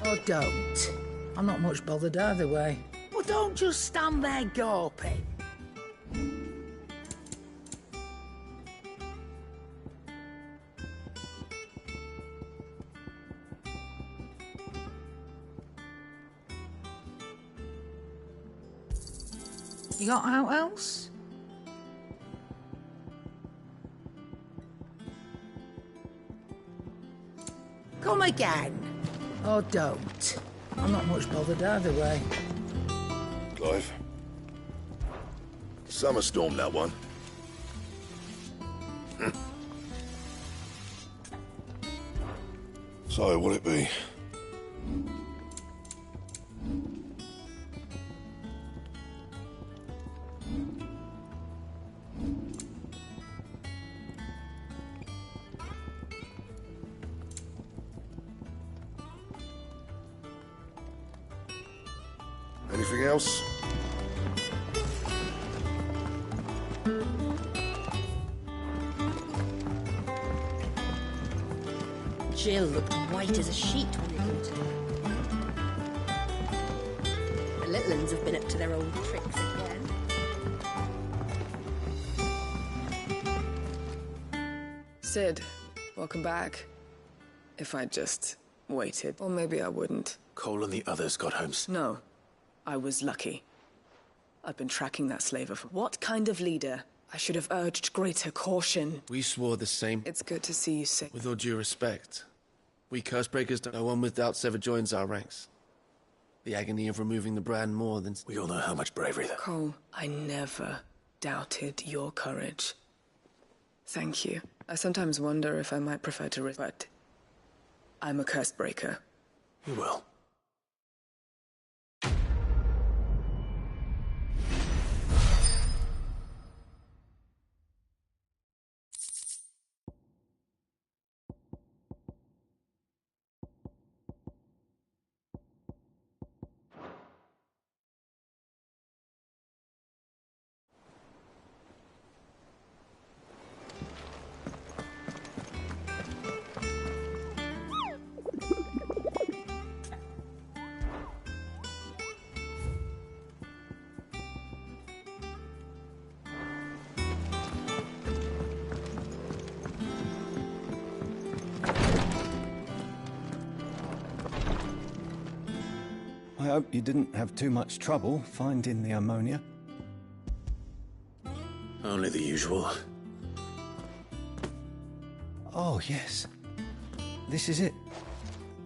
S4: Or don't. I'm not much bothered either way. Well, don't just stand there gawping. You got out else? Come again. Or don't. I'm not much bothered either way.
S1: Clive. Summer storm, that one. So, what'll it be? Anything else?
S11: Jill looked white as a sheet when they got to her. The little uns have been up to their old tricks again.
S17: Sid, welcome back. If I'd just waited, or maybe I wouldn't.
S3: Cole and the others got home.
S17: No, I was lucky. I've been tracking that slaver for... What kind of leader? I should have urged greater caution.
S10: We swore the same.
S17: It's good to see you safe.
S10: With all due respect, we Cursebreakers don't... No one with doubts ever joins our ranks. The agony of removing the brand more than...
S3: We all know how much bravery that...
S17: Cole, I never doubted your courage. Thank you. I sometimes wonder if I might prefer to... But I'm a Cursebreaker.
S3: You will.
S5: I hope you didn't have too much trouble finding the ammonia.
S3: Only the usual.
S5: Oh, yes. This is it.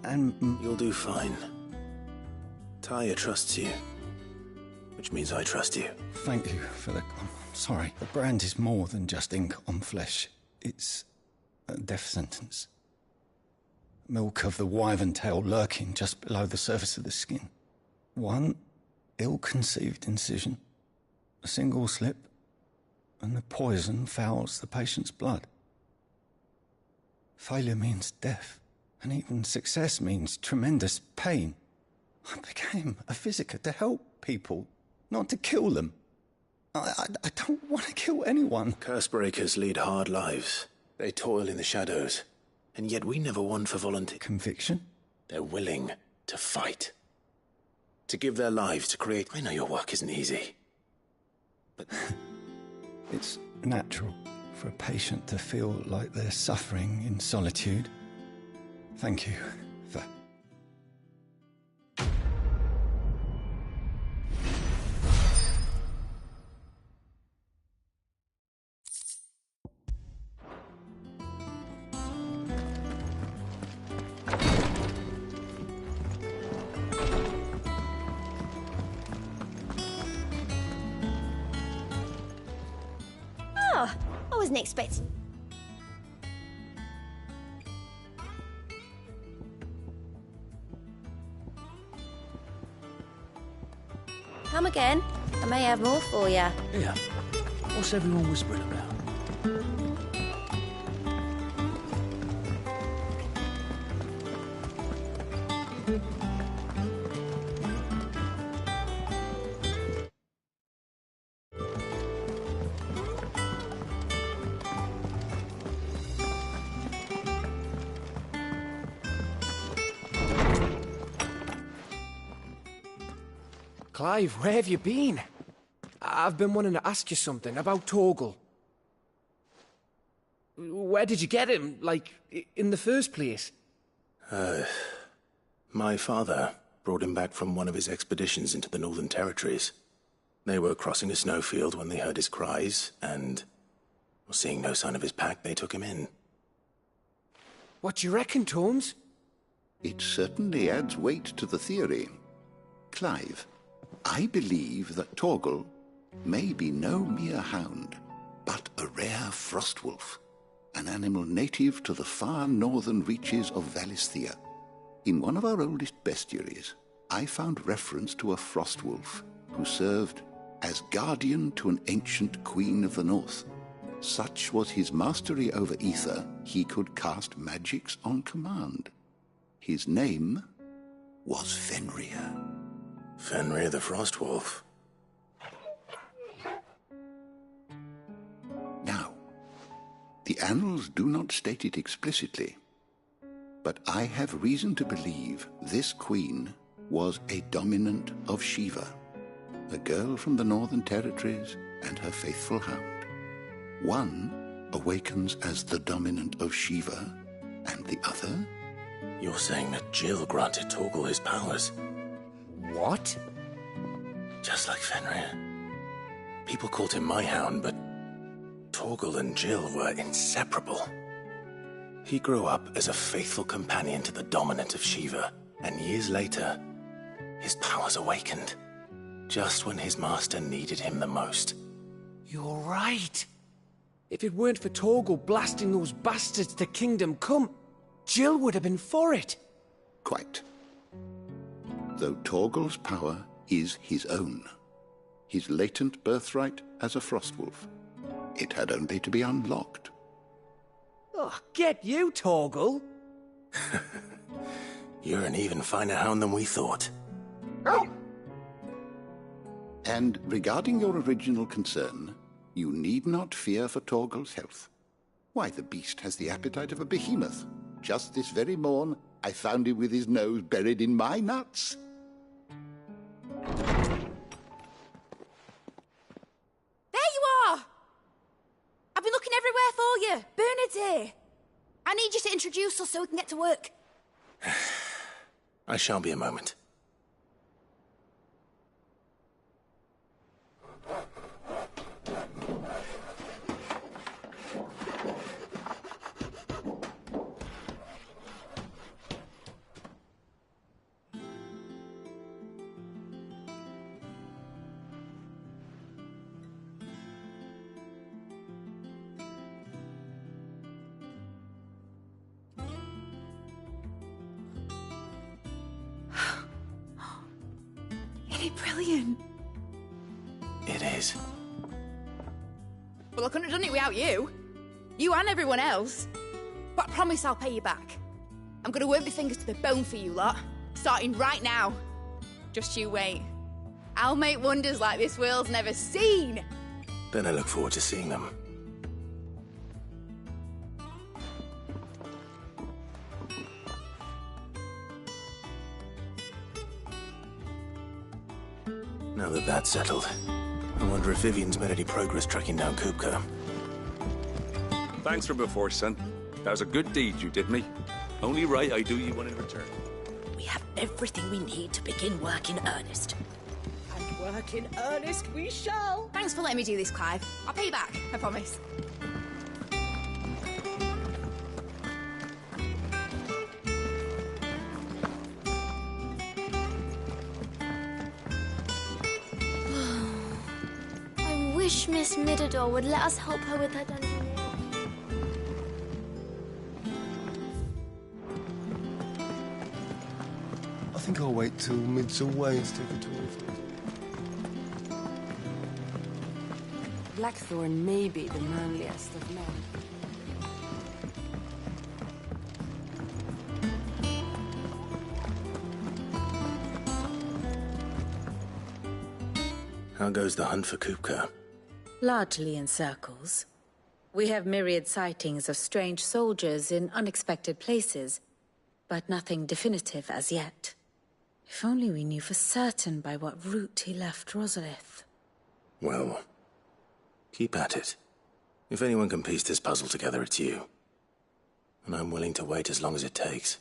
S5: And...
S3: You'll do fine. Taya trusts you, which means I trust you.
S5: Thank you for the... I'm sorry. The brand is more than just ink on flesh. It's a death sentence. Milk of the wyvern tail lurking just below the surface of the skin. One ill-conceived incision, a single slip, and the poison fouls the patient's blood. Failure means death, and even success means tremendous pain. I became a physiker to help people, not to kill them. I don't want to kill anyone.
S3: Cursebreakers lead hard lives. They toil in the shadows, and yet we never won for volunteer.
S5: Conviction?
S3: They're willing to fight. To give their lives to create... I know your work isn't easy, but...
S5: It's natural for a patient to feel like they're suffering in solitude. Thank you for...
S15: I wasn't expecting... Come again. I may have more for you.
S18: Yeah. What's everyone whispering about?
S14: Clive, where have you been? I've been wanting to ask you something about Torgal. Where did you get him, like, in the first place?
S3: My father brought him back from one of his expeditions into the Northern Territories. They were crossing a snowfield when they heard his cries, and, seeing no sign of his pack, they took him in.
S14: What do you reckon, Tomes?
S21: It certainly adds weight to the theory. Clive, I believe that Torgal may be no mere hound, but a rare frostwolf, an animal native to the far northern reaches of Valisthea. In one of our oldest bestiaries, I found reference to a frostwolf who served as guardian to an ancient queen of the north. Such was his mastery over ether, he could cast magics on command. His name was Fenrir.
S3: Fenrir the Frostwolf.
S21: Now, the annals do not state it explicitly, but I have reason to believe this queen was a dominant of Shiva, a girl from the Northern Territories and her faithful hound. One awakens as the dominant of Shiva, and the other...
S3: You're saying that Jill granted Torgal his powers?
S14: What?
S3: Just like Fenrir. People called him my hound, but Torgal and Jill were inseparable. He grew up as a faithful companion to the dominant of Shiva, and years later, his powers awakened, just when his master needed him the most.
S14: You're right. If it weren't for Torgal blasting those bastards to Kingdom Come, Jill would have been for it.
S21: Quite. Though Torgal's power is his own, his latent birthright as a Frostwolf. It had only to be unlocked.
S14: Oh, get you, Torgal!
S3: You're an even finer hound than we thought.
S21: And regarding your original concern, you need not fear for Torgal's health. Why, the beast has the appetite of a behemoth. Just this very morn, I found him with his nose buried in my nuts.
S2: There you are! I've been looking everywhere for you. Bernard's here. I need you to introduce us so we can get to work.
S3: I shan't be a moment.
S2: it brilliant?
S3: It is.
S2: Well, I couldn't have done it without you. You and everyone else. But I promise I'll pay you back. I'm gonna work my fingers to the bone for you lot, starting right now. Just you wait. I'll make wonders like this world's never seen.
S3: Then I look forward to seeing them. Now that that's settled, I wonder if Vivian's made any progress tracking down Kupka.
S9: Thanks for before, son. That was a good deed you did me. Only right I do you one in return.
S11: We have everything we need to begin work in earnest.
S6: And work in earnest we shall.
S2: Thanks for letting me do this, Clive. I'll pay you back, I promise.
S13: I wish Miss Midador would let us help her with her dungeon.
S12: I think I'll wait till Mid's away and take a tour.
S7: Blackthorn may be the manliest of men.
S3: How goes the hunt for Kupka?
S4: Largely in circles. We have myriad sightings of strange soldiers in unexpected places, but nothing definitive as yet. If only we knew for certain by what route he left Rosalith.
S3: Well, keep at it. If anyone can piece this puzzle together, it's you. And I'm willing to wait as long as it takes.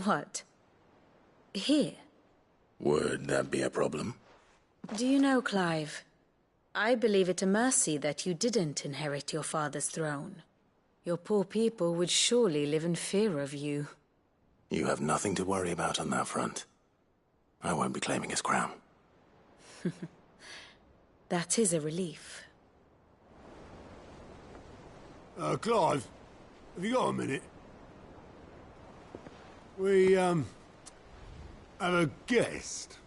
S4: What? Here?
S3: Would that be a problem?
S4: Do you know, Clive, I believe it a mercy that you didn't inherit your father's throne. Your poor people would surely live in fear of you.
S3: You have nothing to worry about on that front. I won't be claiming his crown.
S4: That is a relief.
S12: Clive, have you got a minute? We, have a guest.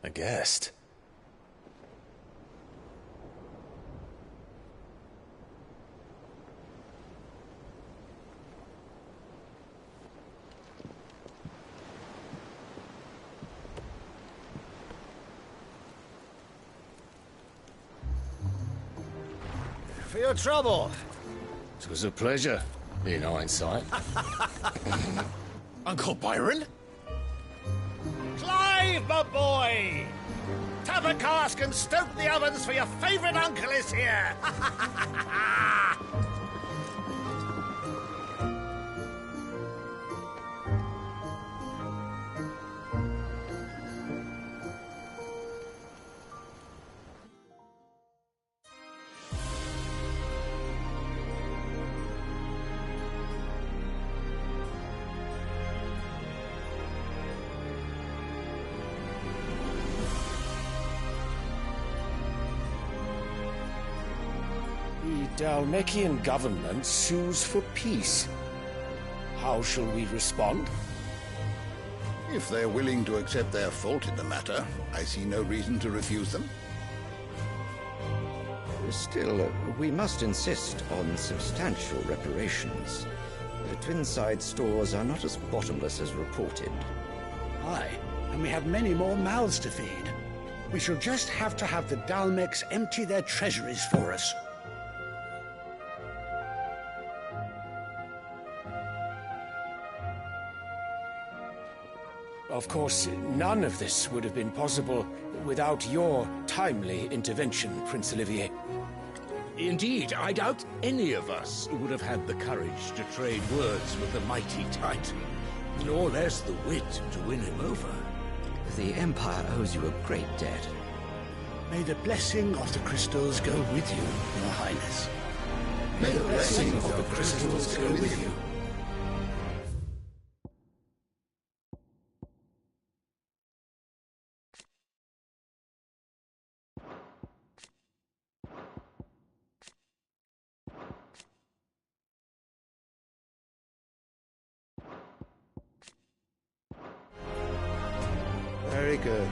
S3: A guest?
S8: For your trouble.
S18: It was a pleasure, in hindsight.
S8: Uncle Byron? Clive, my boy! Tap a cask and stoke the ovens, for your favourite uncle is here!
S5: The Dalmekian government sues for peace. How shall we respond?
S21: If they're willing to accept their fault in the matter, I see no reason to refuse them.
S22: Still, we must insist on substantial reparations. The Twinside stores are not as bottomless as reported.
S23: Aye, and we have many more mouths to feed. We shall just have to have the Dalmecs empty their treasuries for us.
S5: Of course, none of this would have been possible without your timely intervention, Prince Olivier.
S18: Indeed, I doubt any of us would have had the courage to trade words with the mighty Titan, nor less the wit to win him over.
S22: The Empire owes you a great debt.
S23: May the blessing of the crystals go with you, Your Highness.
S21: May the blessing of the crystals go with you.
S12: Good.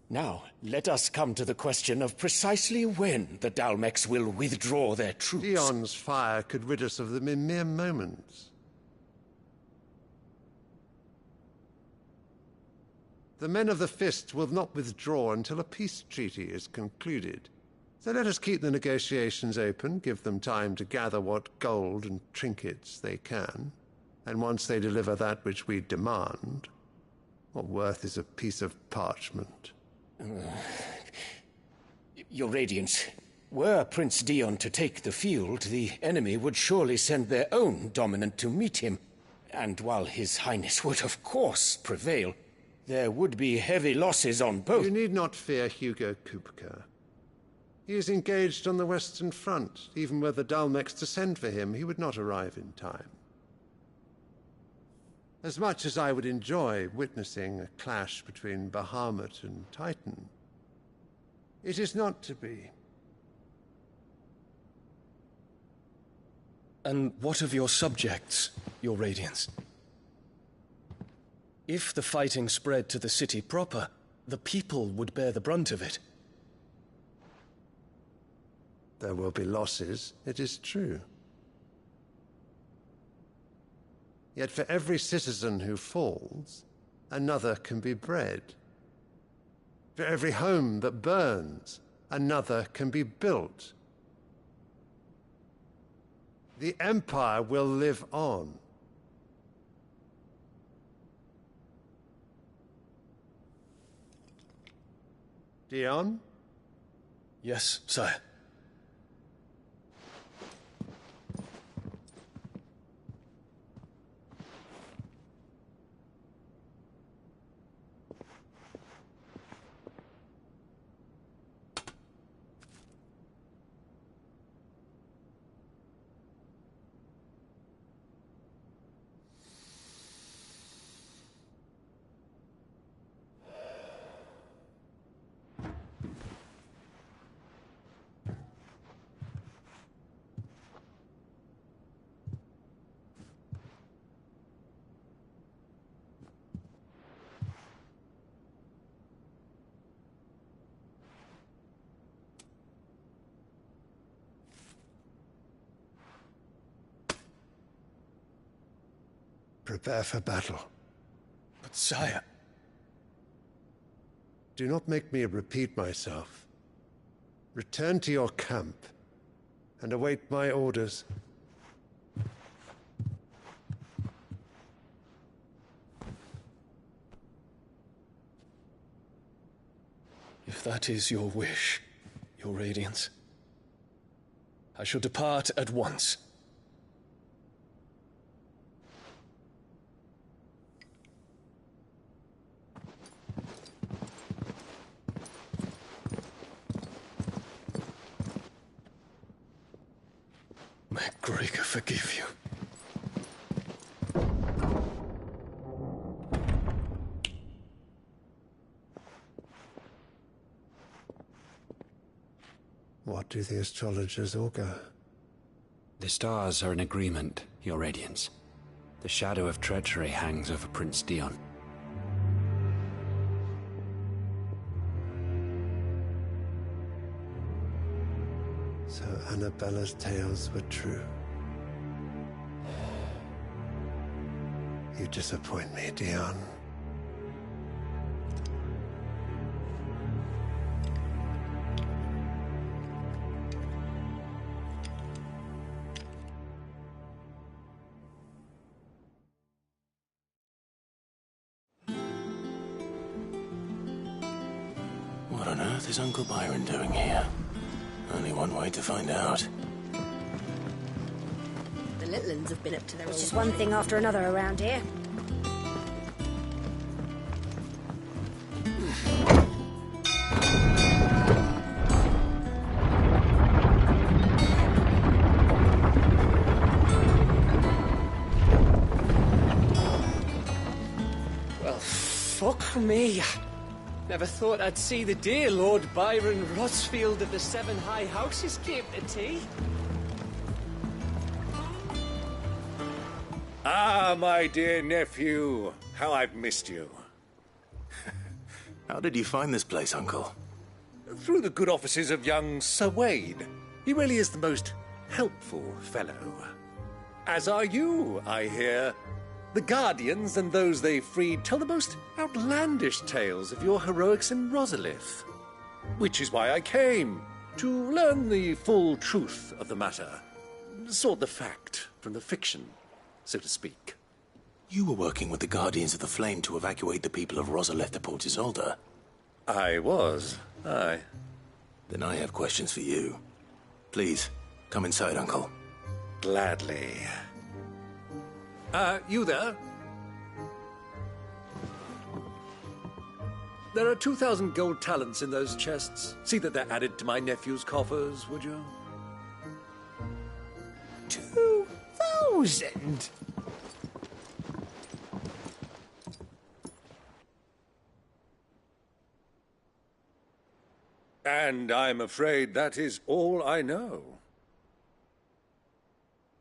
S18: Now, let us come to the question of precisely when the Dalmex will withdraw their troops.
S12: Dion's fire could rid us of them in mere moments. The men of the Fist will not withdraw until a peace treaty is concluded. So let us keep the negotiations open, give them time to gather what gold and trinkets they can, and once they deliver that which we demand, what worth is a piece of parchment?
S18: Your Radiance, were Prince Dion to take the field, the enemy would surely send their own dominant to meet him. And while His Highness would of course prevail, there would be heavy losses on both.
S12: You need not fear Hugo Kupka. He is engaged on the Western Front. Even were the Dalmex to send for him, he would not arrive in time. As much as I would enjoy witnessing a clash between Bahamut and Titan, it is not to be.
S10: And what of your subjects, Your Radiance? If the fighting spread to the city proper, the people would bear the brunt of it.
S12: There will be losses, it is true. Yet for every citizen who falls, another can be bred. For every home that burns, another can be built. The Empire will live on. Dion?
S10: Yes, sire.
S12: Prepare for battle.
S10: But sire...
S12: Do not make me repeat myself. Return to your camp and await my orders.
S10: If that is your wish, Your Radiance, I shall depart at once. May Gregor forgive you.
S12: What do the astrologers augur?
S16: The stars are in agreement, Your Radiance. The shadow of treachery hangs over Prince Dion.
S12: So Annabella's tales were true. You disappoint me, Dion.
S3: What on earth is Uncle Byron doing here? Only one way to find out.
S11: The Litlins have been up to their
S15: It's
S11: old
S15: just one thing after another around here.
S14: Well, fuck me. Never thought I'd see the dear Lord Byron Rosfield of the Seven High Houses came to tea.
S8: Ah, my dear nephew. How I've missed you.
S3: How did you find this place, Uncle?
S8: Through the good offices of young Sir Wade. He really is the most helpful fellow. As are you, I hear. The Guardians and those they freed tell the most outlandish tales of your heroics in Rosalith. Which is why I came, to learn the full truth of the matter. Sort the fact from the fiction, so to speak.
S3: You were working with the Guardians of the Flame to evacuate the people of Rosalith to Port Isolde.
S8: I was, aye.
S3: Then I have questions for you. Please, come inside, Uncle.
S8: Gladly. You there? There are 2,000 gold talents in those chests. See that they're added to my nephew's coffers, would you?
S23: 2,000?
S8: And I'm afraid that is all I know.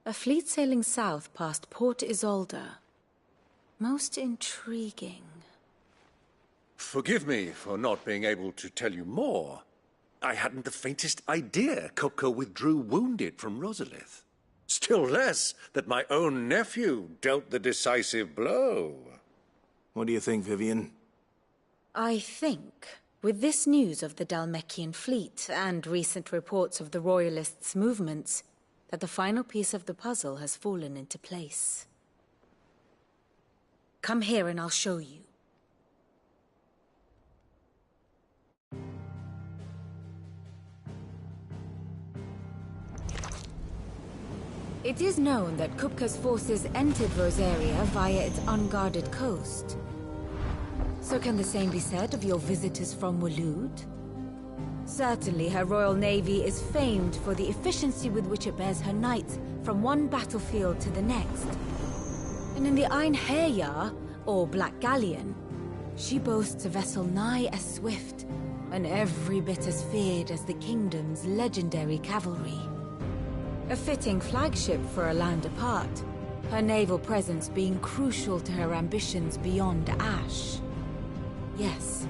S6: A fleet sailing south past Port Isolde. Most intriguing.
S8: Forgive me for not being able to tell you more. I hadn't the faintest idea Kupka withdrew wounded from Rosalith. Still less that my own nephew dealt the decisive blow.
S3: What do you think, Vivian?
S6: I think, with this news of the Dhalmekian fleet and recent reports of the Royalists' movements, that the final piece of the puzzle has fallen into place. Come here and I'll show you. It is known that Kupka's forces entered Rosaria via its unguarded coast. So can the same be said of your visitors from Waloed? Certainly her Royal Navy is famed for the efficiency with which it bears her knights from one battlefield to the next. And in the Einherjar, or Black Galleon, she boasts a vessel nigh as swift and every bit as feared as the kingdom's legendary cavalry. A fitting flagship for a land apart, her naval presence being crucial to her ambitions beyond Ash. Yes,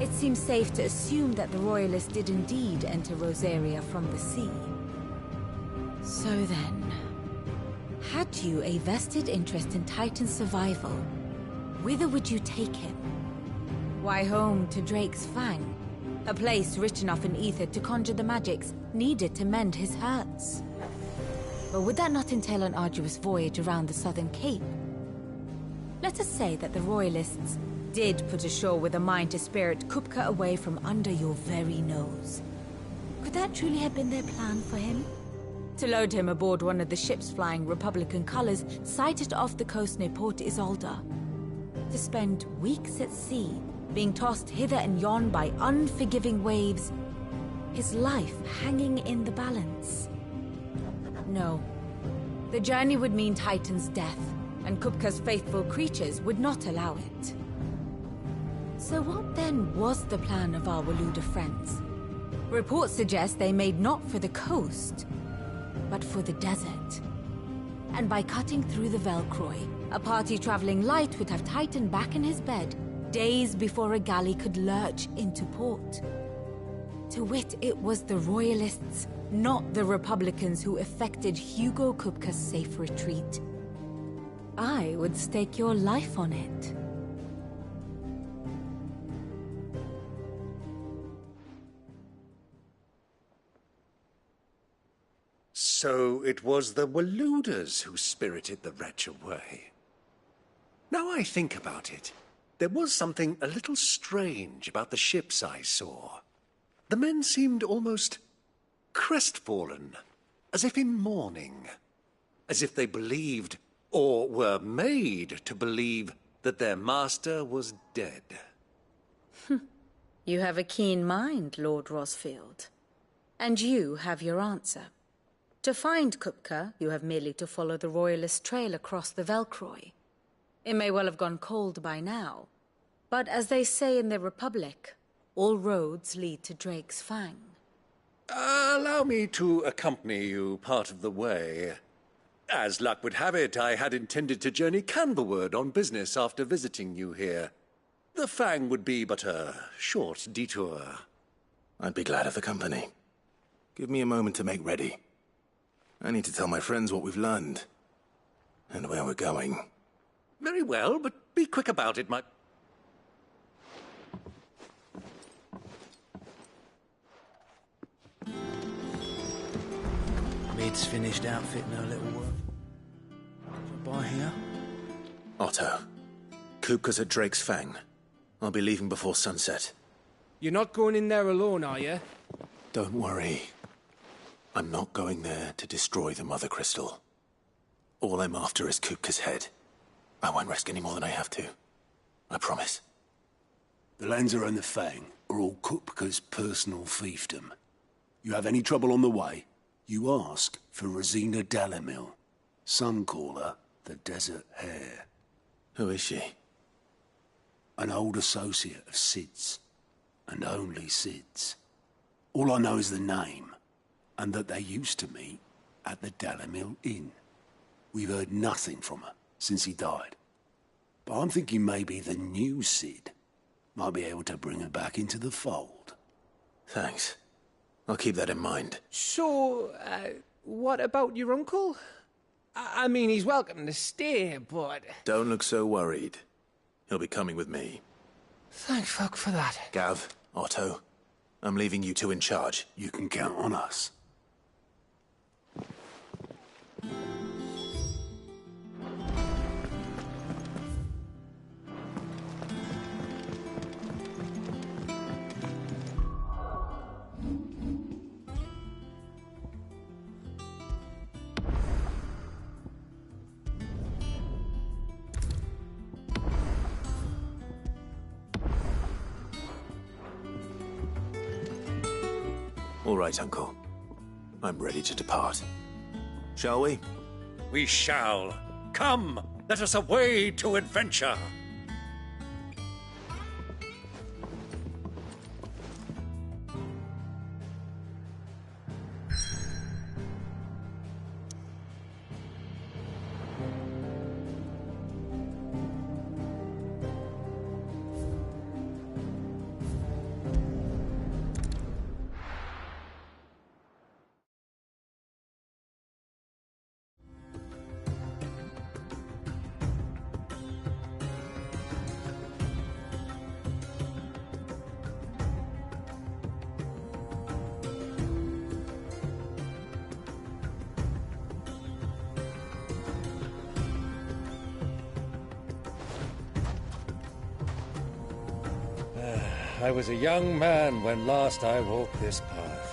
S6: it seems safe to assume that the Royalists did indeed enter Rosaria from the sea. So then, had you a vested interest in Titan's survival, whither would you take him? Why, home to Drake's Fang, a place rich enough in ether to conjure the magics needed to mend his hurts. But would that not entail an arduous voyage around the southern cape? Let us say that the Royalists did put ashore with a mind to spirit Kupka away from under your very nose. Could that truly have been their plan for him? To load him aboard one of the ships flying Republican colors sighted off the coast near Port Isolde. To spend weeks at sea, being tossed hither and yon by unforgiving waves, his life hanging in the balance. No. The journey would mean Titan's death, and Kupka's faithful creatures would not allow it. So what then was the plan of our Waluda friends? Reports suggest they made not for the coast, but for the desert. And by cutting through the Velcroy, a party traveling light would have Titan back in his bed days before a galley could lurch into port. To wit, it was the Royalists, not the Republicans, who effected Hugo Kupka's safe retreat. I would stake your life on it.
S8: So it was the Waludas who spirited the wretch away. Now I think about it, there was something a little strange about the ships I saw. The men seemed almost crestfallen, as if in mourning, as if they believed, or were made to believe, that their master was dead.
S6: You have a keen mind, Lord Rosfield. And you have your answer. To find Kupka, you have merely to follow the Royalist trail across the Velcroy. It may well have gone cold by now, but as they say in the Republic, all roads lead to Drake's Fang.
S8: Allow me to accompany you part of the way. As luck would have it, I had intended to journey Canberward on business after visiting you here. The Fang would be but a short detour.
S3: I'd be glad of the company. Give me a moment to make ready. I need to tell my friends what we've learned. And where we're going.
S8: Very well, but be quick about it, my...
S1: Mid's finished outfitting her little work. By here?
S3: Otto. Kupka's at Drake's Fang. I'll be leaving before sunset.
S14: You're not going in there alone, are you?
S3: Don't worry. I'm not going there to destroy the Mother Crystal. All I'm after is Kupka's head. I won't risk any more than I have to. I promise.
S19: The Lancer and the Fang are all Kupka's personal fiefdom. You have any trouble on the way, you ask for Rosina Dalamil. Some call her the Desert Hare.
S3: Who is she?
S19: An old associate of Sid's. And only Sid's. All I know is the name, and that they used to meet at the Dalamil Inn. We've heard nothing from her since he died. But I'm thinking maybe the new Sid might be able to bring her back into the fold.
S3: Thanks. I'll keep that in mind.
S14: So, what about your uncle? I mean, he's welcome to stay, but...
S3: Don't look so worried. He'll be coming with me.
S14: Thank fuck for that.
S3: Gav, Otto, I'm leaving you two in charge.
S19: You can count on us.
S3: All right, Uncle. I'm ready to depart. Shall we?
S8: We shall. Come, let us away to adventure. I was a young man when last I walked this path.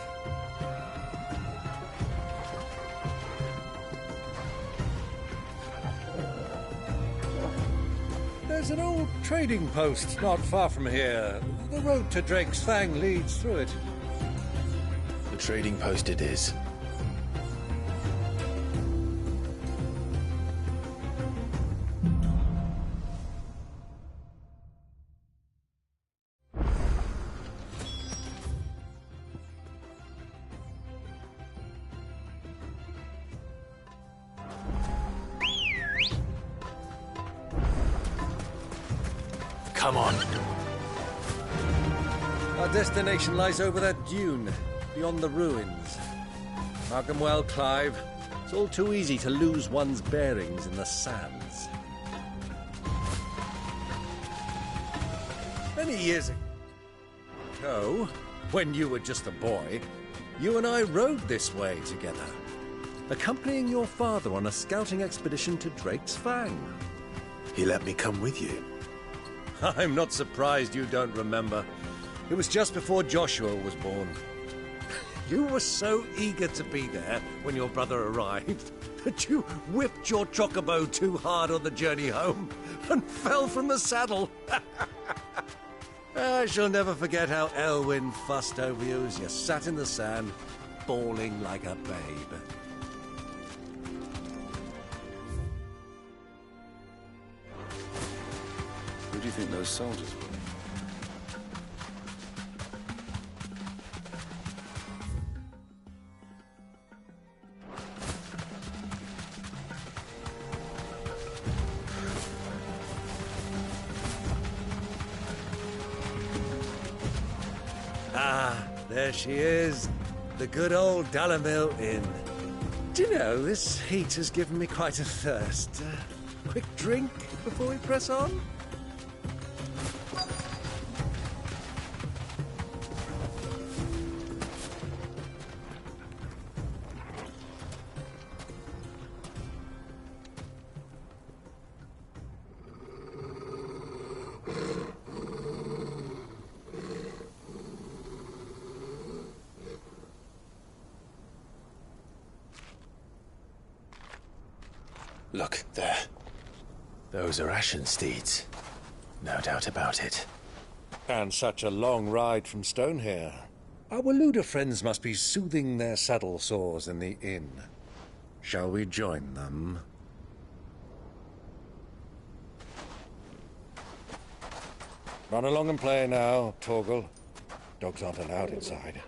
S8: There's an old trading post not far from here. The road to Drake's Fang leads through it.
S3: The trading post it is. Come on.
S8: Our destination lies over that dune, beyond the ruins. Mark 'em well, Clive. It's all too easy to lose one's bearings in the sands. Many years ago, when you were just a boy, you and I rode this way together, accompanying your father on a scouting expedition to Drake's Fang.
S3: He let me come with you.
S8: I'm not surprised you don't remember. It was just before Joshua was born. You were so eager to be there when your brother arrived that you whipped your chocobo too hard on the journey home and fell from the saddle. I shall never forget how Elwyn fussed over you as you sat in the sand, bawling like a babe.
S9: Who do you think those soldiers were?
S8: Ah, there she is. The good old Dalamil Inn. Do you know, this heat has given me quite a thirst. Quick drink before we press on?
S3: Look, there. Those are ashen steeds. No doubt about it.
S8: And such a long ride from Stonehere. Our Waluda friends must be soothing their saddle sores in the inn. Shall we join them? Run along and play now, Torgal. Dogs aren't allowed inside.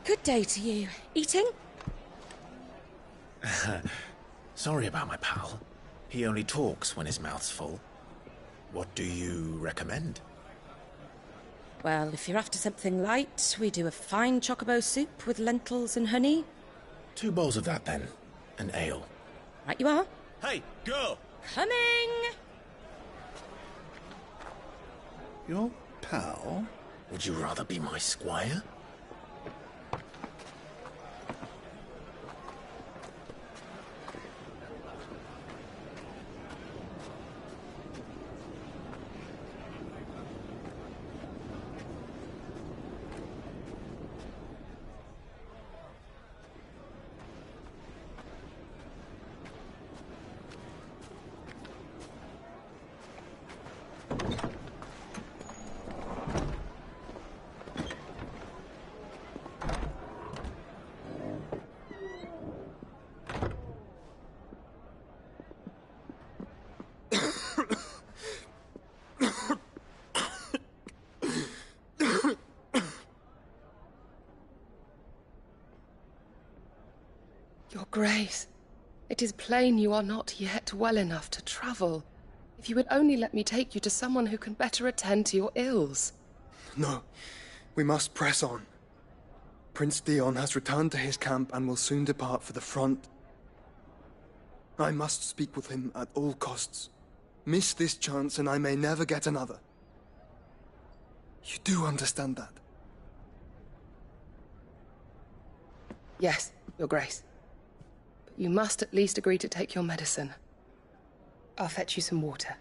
S11: Good day to you. Eating?
S3: Sorry about my pal. He only talks when his mouth's full. What do you recommend?
S11: Well, if you're after something light, we do a fine chocobo soup with lentils and honey.
S3: 2 bowls of that, then. An ale.
S11: Right you are.
S1: Hey, girl!
S11: Coming!
S1: Your pal?
S3: Would you rather be my squire?
S2: Your Grace, it is plain you are not yet well enough to travel. If you would only let me take you to someone who can better attend to your ills.
S17: No, we must press on. Prince Dion has returned to his camp and will soon depart for the front. I must speak with him at all costs. Miss this chance and I may never get another. You do understand that?
S2: Yes, Your Grace. But you must at least agree to take your medicine. I'll fetch you some water.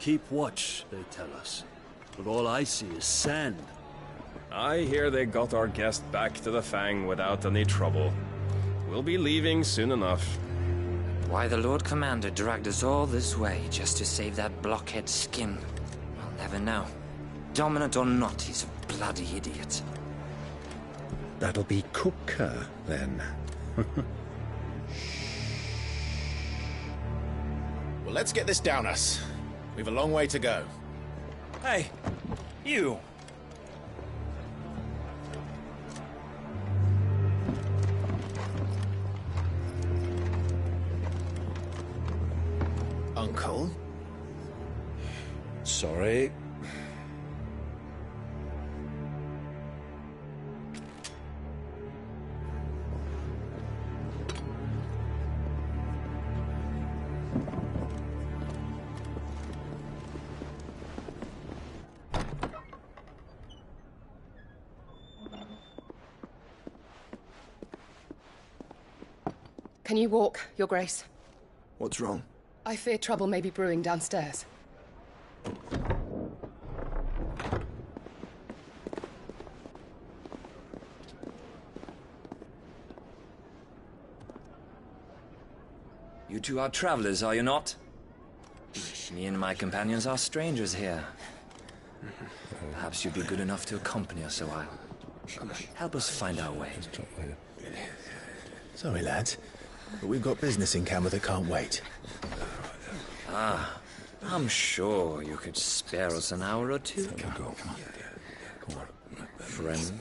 S1: Keep watch, they tell us. But all I see is sand.
S20: I hear they got our guest back to the Fang without any trouble. We'll be leaving soon enough.
S24: Why the Lord Commander dragged us all this way just to save that blockhead skin, I'll never know. Dominant or not, he's a bloody idiot.
S12: That'll be Cooker, then.
S4: Well, let's get this down us. We've a long way to go.
S20: Hey, you!
S4: Uncle?
S8: Sorry.
S2: Can you walk, Your Grace?
S17: What's wrong?
S2: I fear trouble may be brewing downstairs.
S24: You two are travelers, are you not? Me and my companions are strangers here. Perhaps you'd be good enough to accompany us a while. Help us find our way.
S3: Sorry, lads, but we've got business in camera that can't wait.
S24: Ah, I'm sure you could spare us an hour or two.
S3: Come on.
S24: Friend.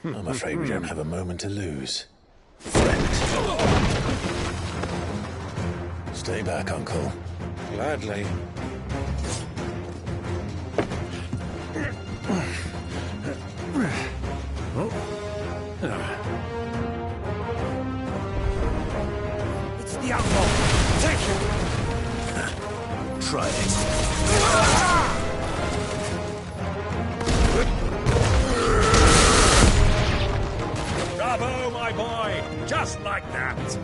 S3: I'm afraid we don't have a moment to lose. Friend. Stay back, Uncle.
S8: Gladly.
S18: It's the outlaw! Take him!
S3: Try it.
S20: Bravo, my boy! Just like that!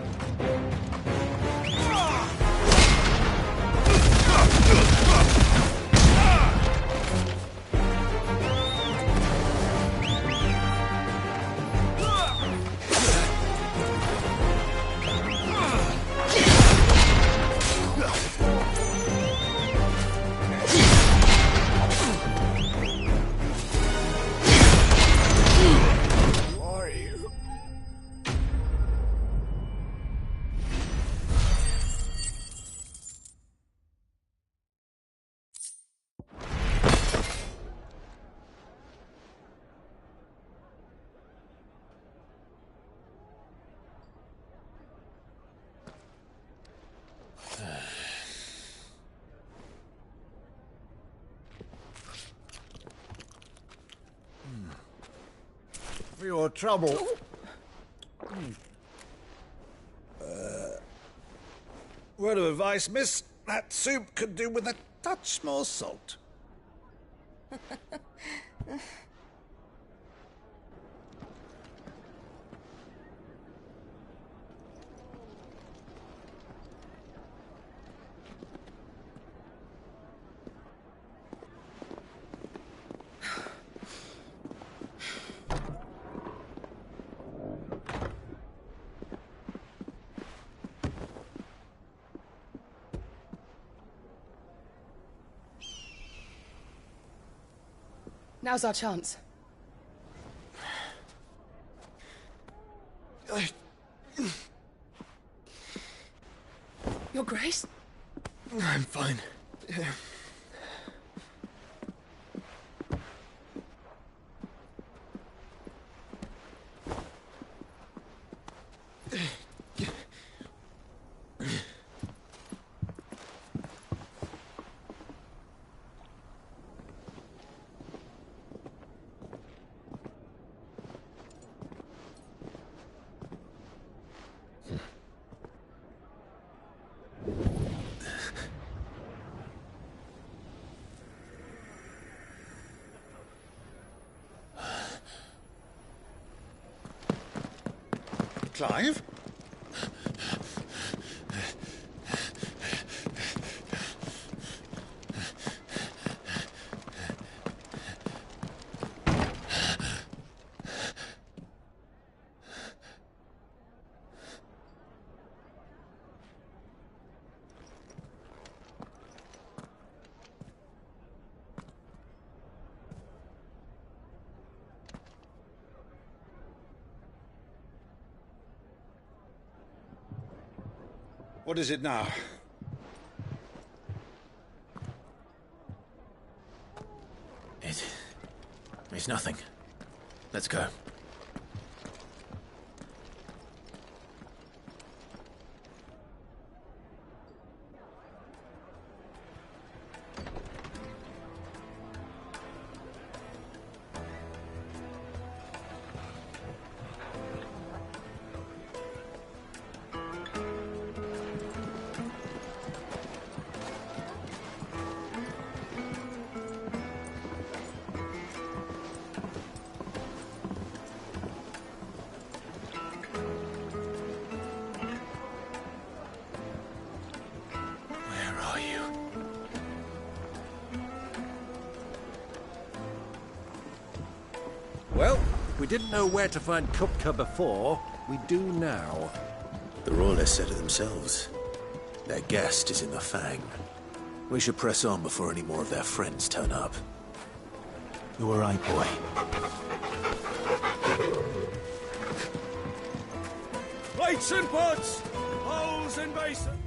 S5: For your trouble. Word of advice, miss. That soup could do with a touch more salt.
S2: Now's our chance. Your Grace?
S17: I'm fine.
S5: Clive? What is it now?
S1: It's nothing. Let's go.
S8: Well, we didn't know where to find Kupka before. We do now.
S3: The Royalists said it themselves. Their guest is in the Fang. We should press on before any more of their friends turn up. You all right, boy?
S4: Plates and pots! Bowls and basins!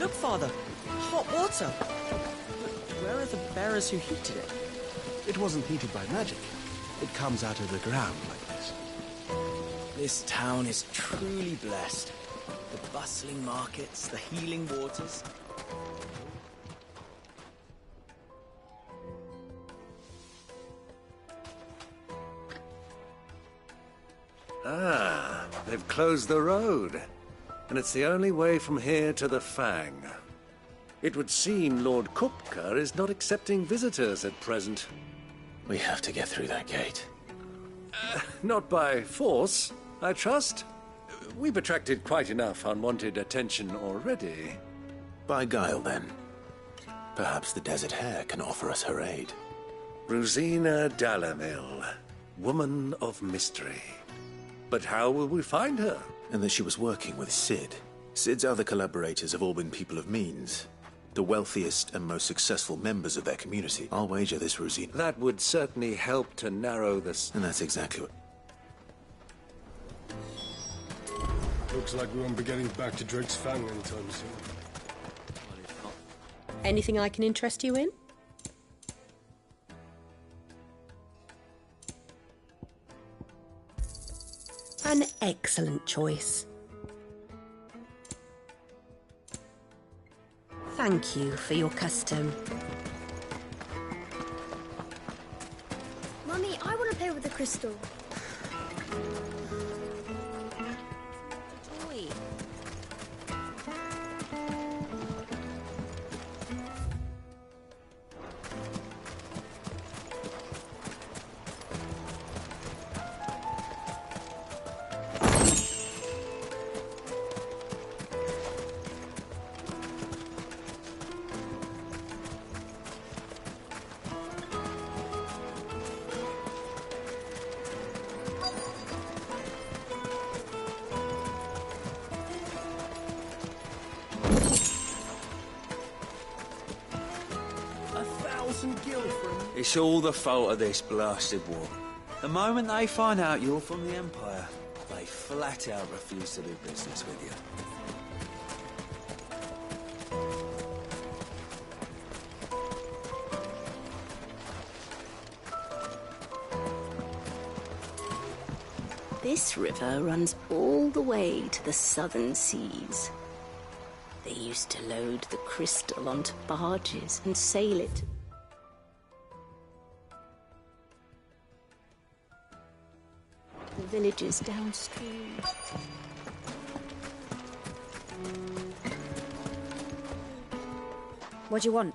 S7: Look, Father! Hot water! But where are the bearers who heated it?
S1: It wasn't heated by magic. It comes out of the ground like this.
S13: This town is truly blessed. The bustling markets, the healing waters.
S8: Ah, they've closed the road. And it's the only way from here to the Fang. It would seem Lord Kupka is not accepting visitors at present.
S3: We have to get through that gate.
S8: Not by force, I trust. We've attracted quite enough unwanted attention already.
S3: By guile, then. Perhaps the Desert Hare can offer us her aid.
S8: Rosina Dalamil, woman of mystery. But how will we find her?
S3: And that she was working with Cid. Cid's other collaborators have all been people of means. The wealthiest and most successful members of their community. I'll wager this, Rosina.
S8: That would certainly help to narrow this.
S3: And that's exactly what...
S21: Looks like we won't be getting back to Drake's Fang anytime soon.
S22: Anything I can interest you in? An excellent choice. Thank you for your custom.
S25: Mummy, I want to play with the crystal.
S22: Toy.
S13: It's all the fault of this blasted war. The moment they find out you're from the Empire, they flat out refuse to do business with you.
S22: This river runs all the way to the southern seas. They used to load the crystal onto barges and sail it. The villages downstream.
S26: What do you want?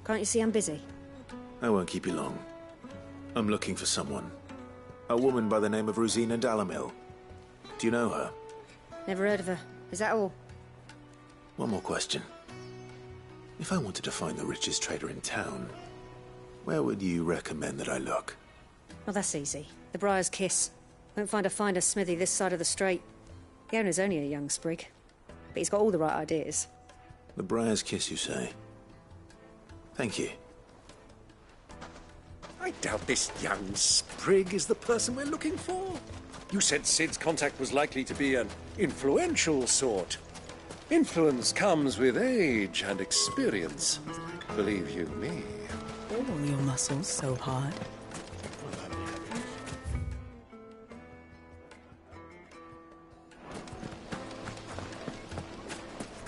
S26: Can't you see I'm busy?
S3: I won't keep you long. I'm looking for someone. A woman by the name of Rosina Dalamil. Do you know her?
S26: Never heard of her. Is that all?
S3: One more question. If I wanted to find the richest trader in town, where would you recommend that I look?
S26: Well, that's easy. The Briar's Kiss. Won't find a finer smithy this side of the strait. The owner's only a young sprig, but he's got all the right ideas.
S3: The Briar's Kiss, you say? Thank you.
S8: I doubt this young sprig is the person we're looking for. You said Sid's contact was likely to be an influential sort. Influence comes with age and experience. Believe you me.
S6: Oh, your muscles so hard.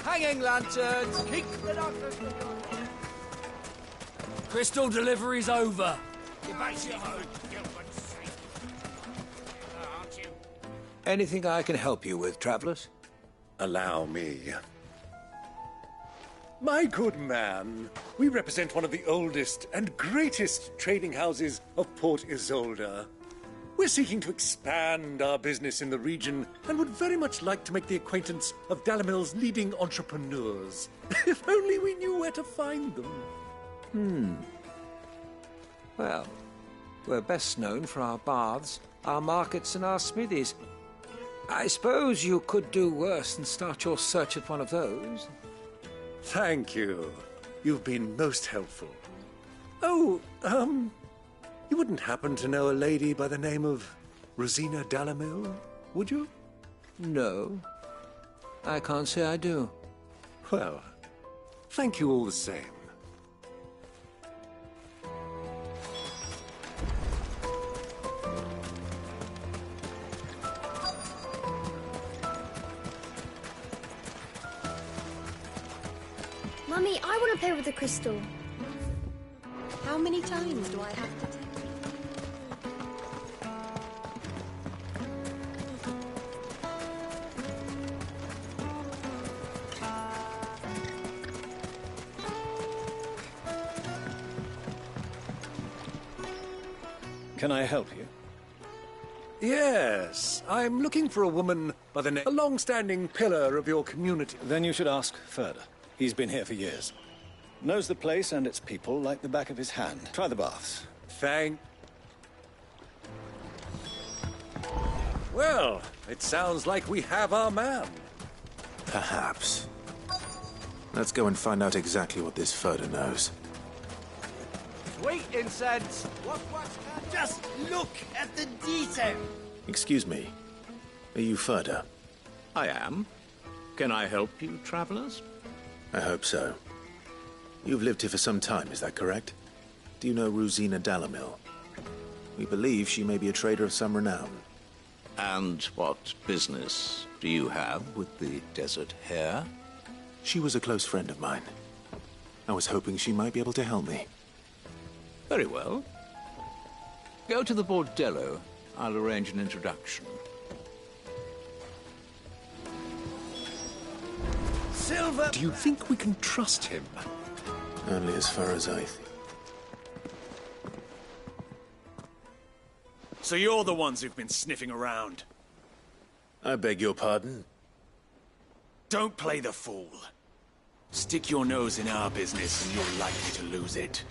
S14: Hanging lanterns! Keep the doctors. Crystal delivery's over. Get back to your home, Gilbert's sake. Aren't you?
S5: Anything I can help you with, travellers?
S8: Allow me. My good man, we represent one of the oldest and greatest trading houses of Port Isolde. We're seeking to expand our business in the region and would very much like to make the acquaintance of Dalamil's leading entrepreneurs. If only we knew where to find them.
S5: Well, we're best known for our baths, our markets, and our smithies. I suppose you could do worse than start your search at one of those.
S8: Thank you. You've been most helpful. Oh, you wouldn't happen to know a lady by the name of Rosina Dalamil, would you?
S5: No, I can't say I do.
S8: Well, thank you all the same.
S10: Mummy, I want to play with the crystal. How many times do I have to tell you?
S5: Can I help you?
S8: Yes, I'm looking for a woman by the name... A long-standing pillar of your community.
S5: Then you should ask further. He's been here for years. Knows the place and its people like the back of his hand. Try the baths.
S8: Well, it sounds like we have our man.
S3: Perhaps. Let's go and find out exactly what this Furder knows.
S14: Sweet incense! Just look at the detail!
S3: Excuse me. Are you Furder?
S15: I am. Can I help you, travelers?
S3: I hope so. You've lived here for some time, is that correct? Do you know Rosina Dalamil? We believe she may be a trader of some renown.
S15: And what business do you have with the desert hare?
S3: She was a close friend of mine. I was hoping she might be able to help me.
S15: Very well. Go to the bordello. I'll arrange an introduction.
S14: Silver!
S8: Do you think we can trust him?
S3: Only as far as I think.
S4: So you're the ones who've been sniffing around?
S3: I beg your pardon?
S4: Don't play the fool. Stick your nose in our business and you're likely to lose it.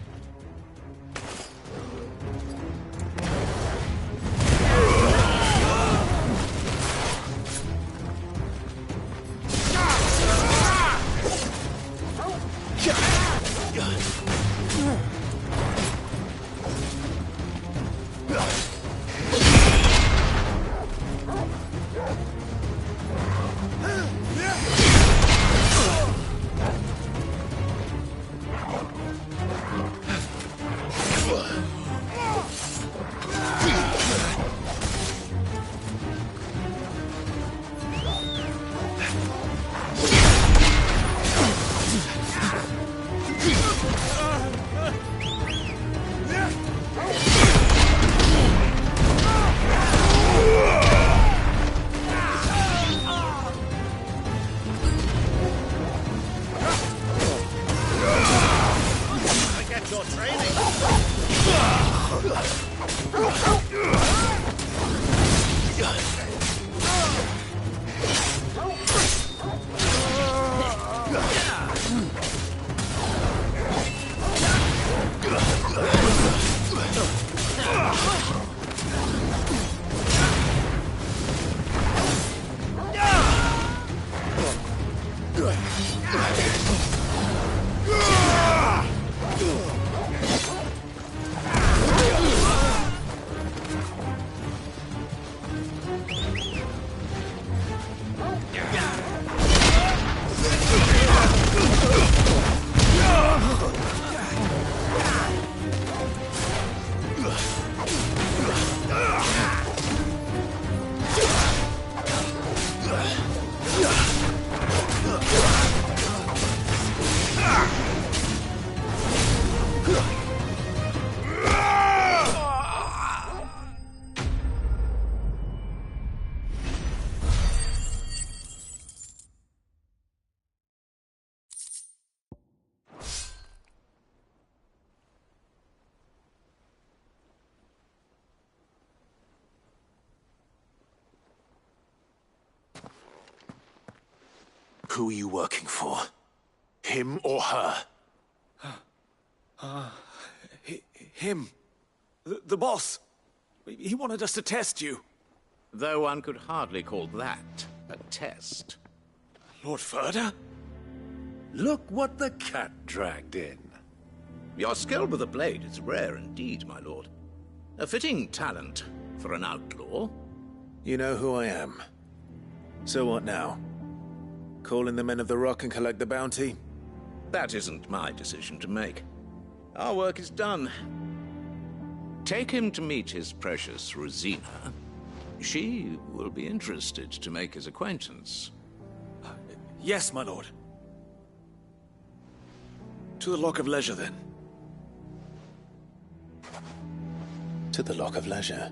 S3: Who are you working for? Him or her?
S4: Him. The boss. He wanted us to test you.
S15: Though one could hardly call that a test.
S4: Lord Ferda?
S8: Look what the cat dragged in.
S15: Your skill with the blade is rare indeed, my lord. A fitting talent for an outlaw.
S3: You know who I am. So what now? Call in the Men of the Rock and collect the bounty?
S15: That isn't my decision to make. Our work is done. Take him to meet his precious Rosina. She will be interested to make his acquaintance.
S4: Yes, my lord. To the Lock of Leisure, then.
S3: To the Lock of Leisure.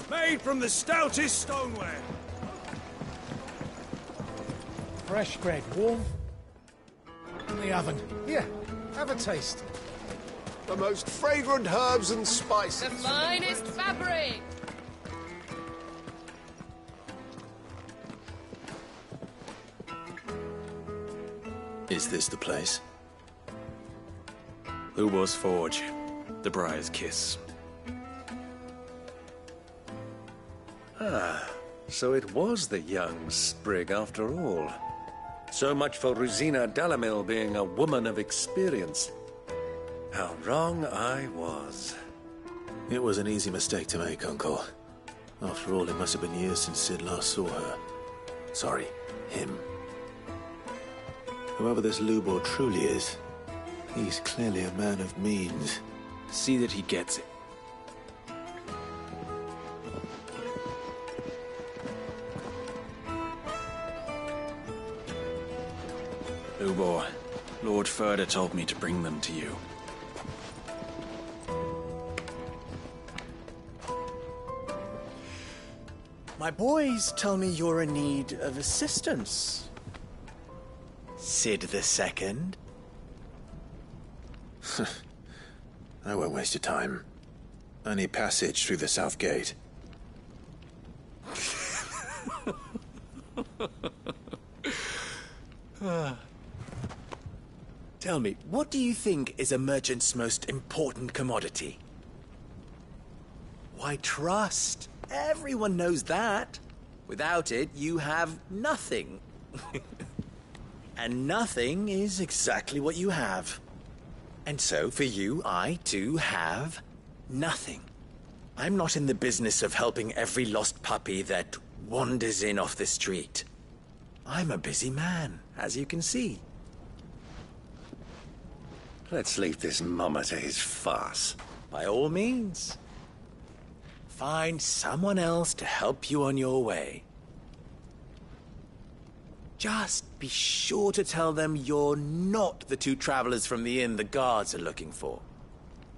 S4: Made from the stoutest stoneware.
S1: Fresh bread, warm. In the oven. Here, have a taste.
S12: The most fragrant herbs and
S2: The
S12: spices.
S2: finest fabric!
S3: Is this the place?
S4: Ubor's Forge. The Briar's Kiss.
S8: Ah, so it was the young sprig after all. So much for Rosina Dalamil being a woman of experience. How wrong I was.
S3: It was an easy mistake to make, Uncle. After all, it must have been years since Sid last saw her. Sorry, him. Whoever this Lubor truly is, he's clearly a man of means.
S4: See that he gets it. Lubor, Lord Ferda told me to bring them to you.
S7: My boys tell me you're in need of assistance. Sid the Second?
S3: I won't waste your time. I need passage through the south gate.
S7: Tell me, what do you think is a merchant's most important commodity? Why, trust. Everyone knows that. Without it, you have nothing. And nothing is exactly what you have. And so, for you, I, too, have nothing. I'm not in the business of helping every lost puppy that wanders in off the street. I'm a busy man, as you can see.
S8: Let's leave this mummer to his farce.
S7: By all means. Find someone else to help you on your way. Just be sure to tell them you're not the two travelers from the inn the guards are looking for.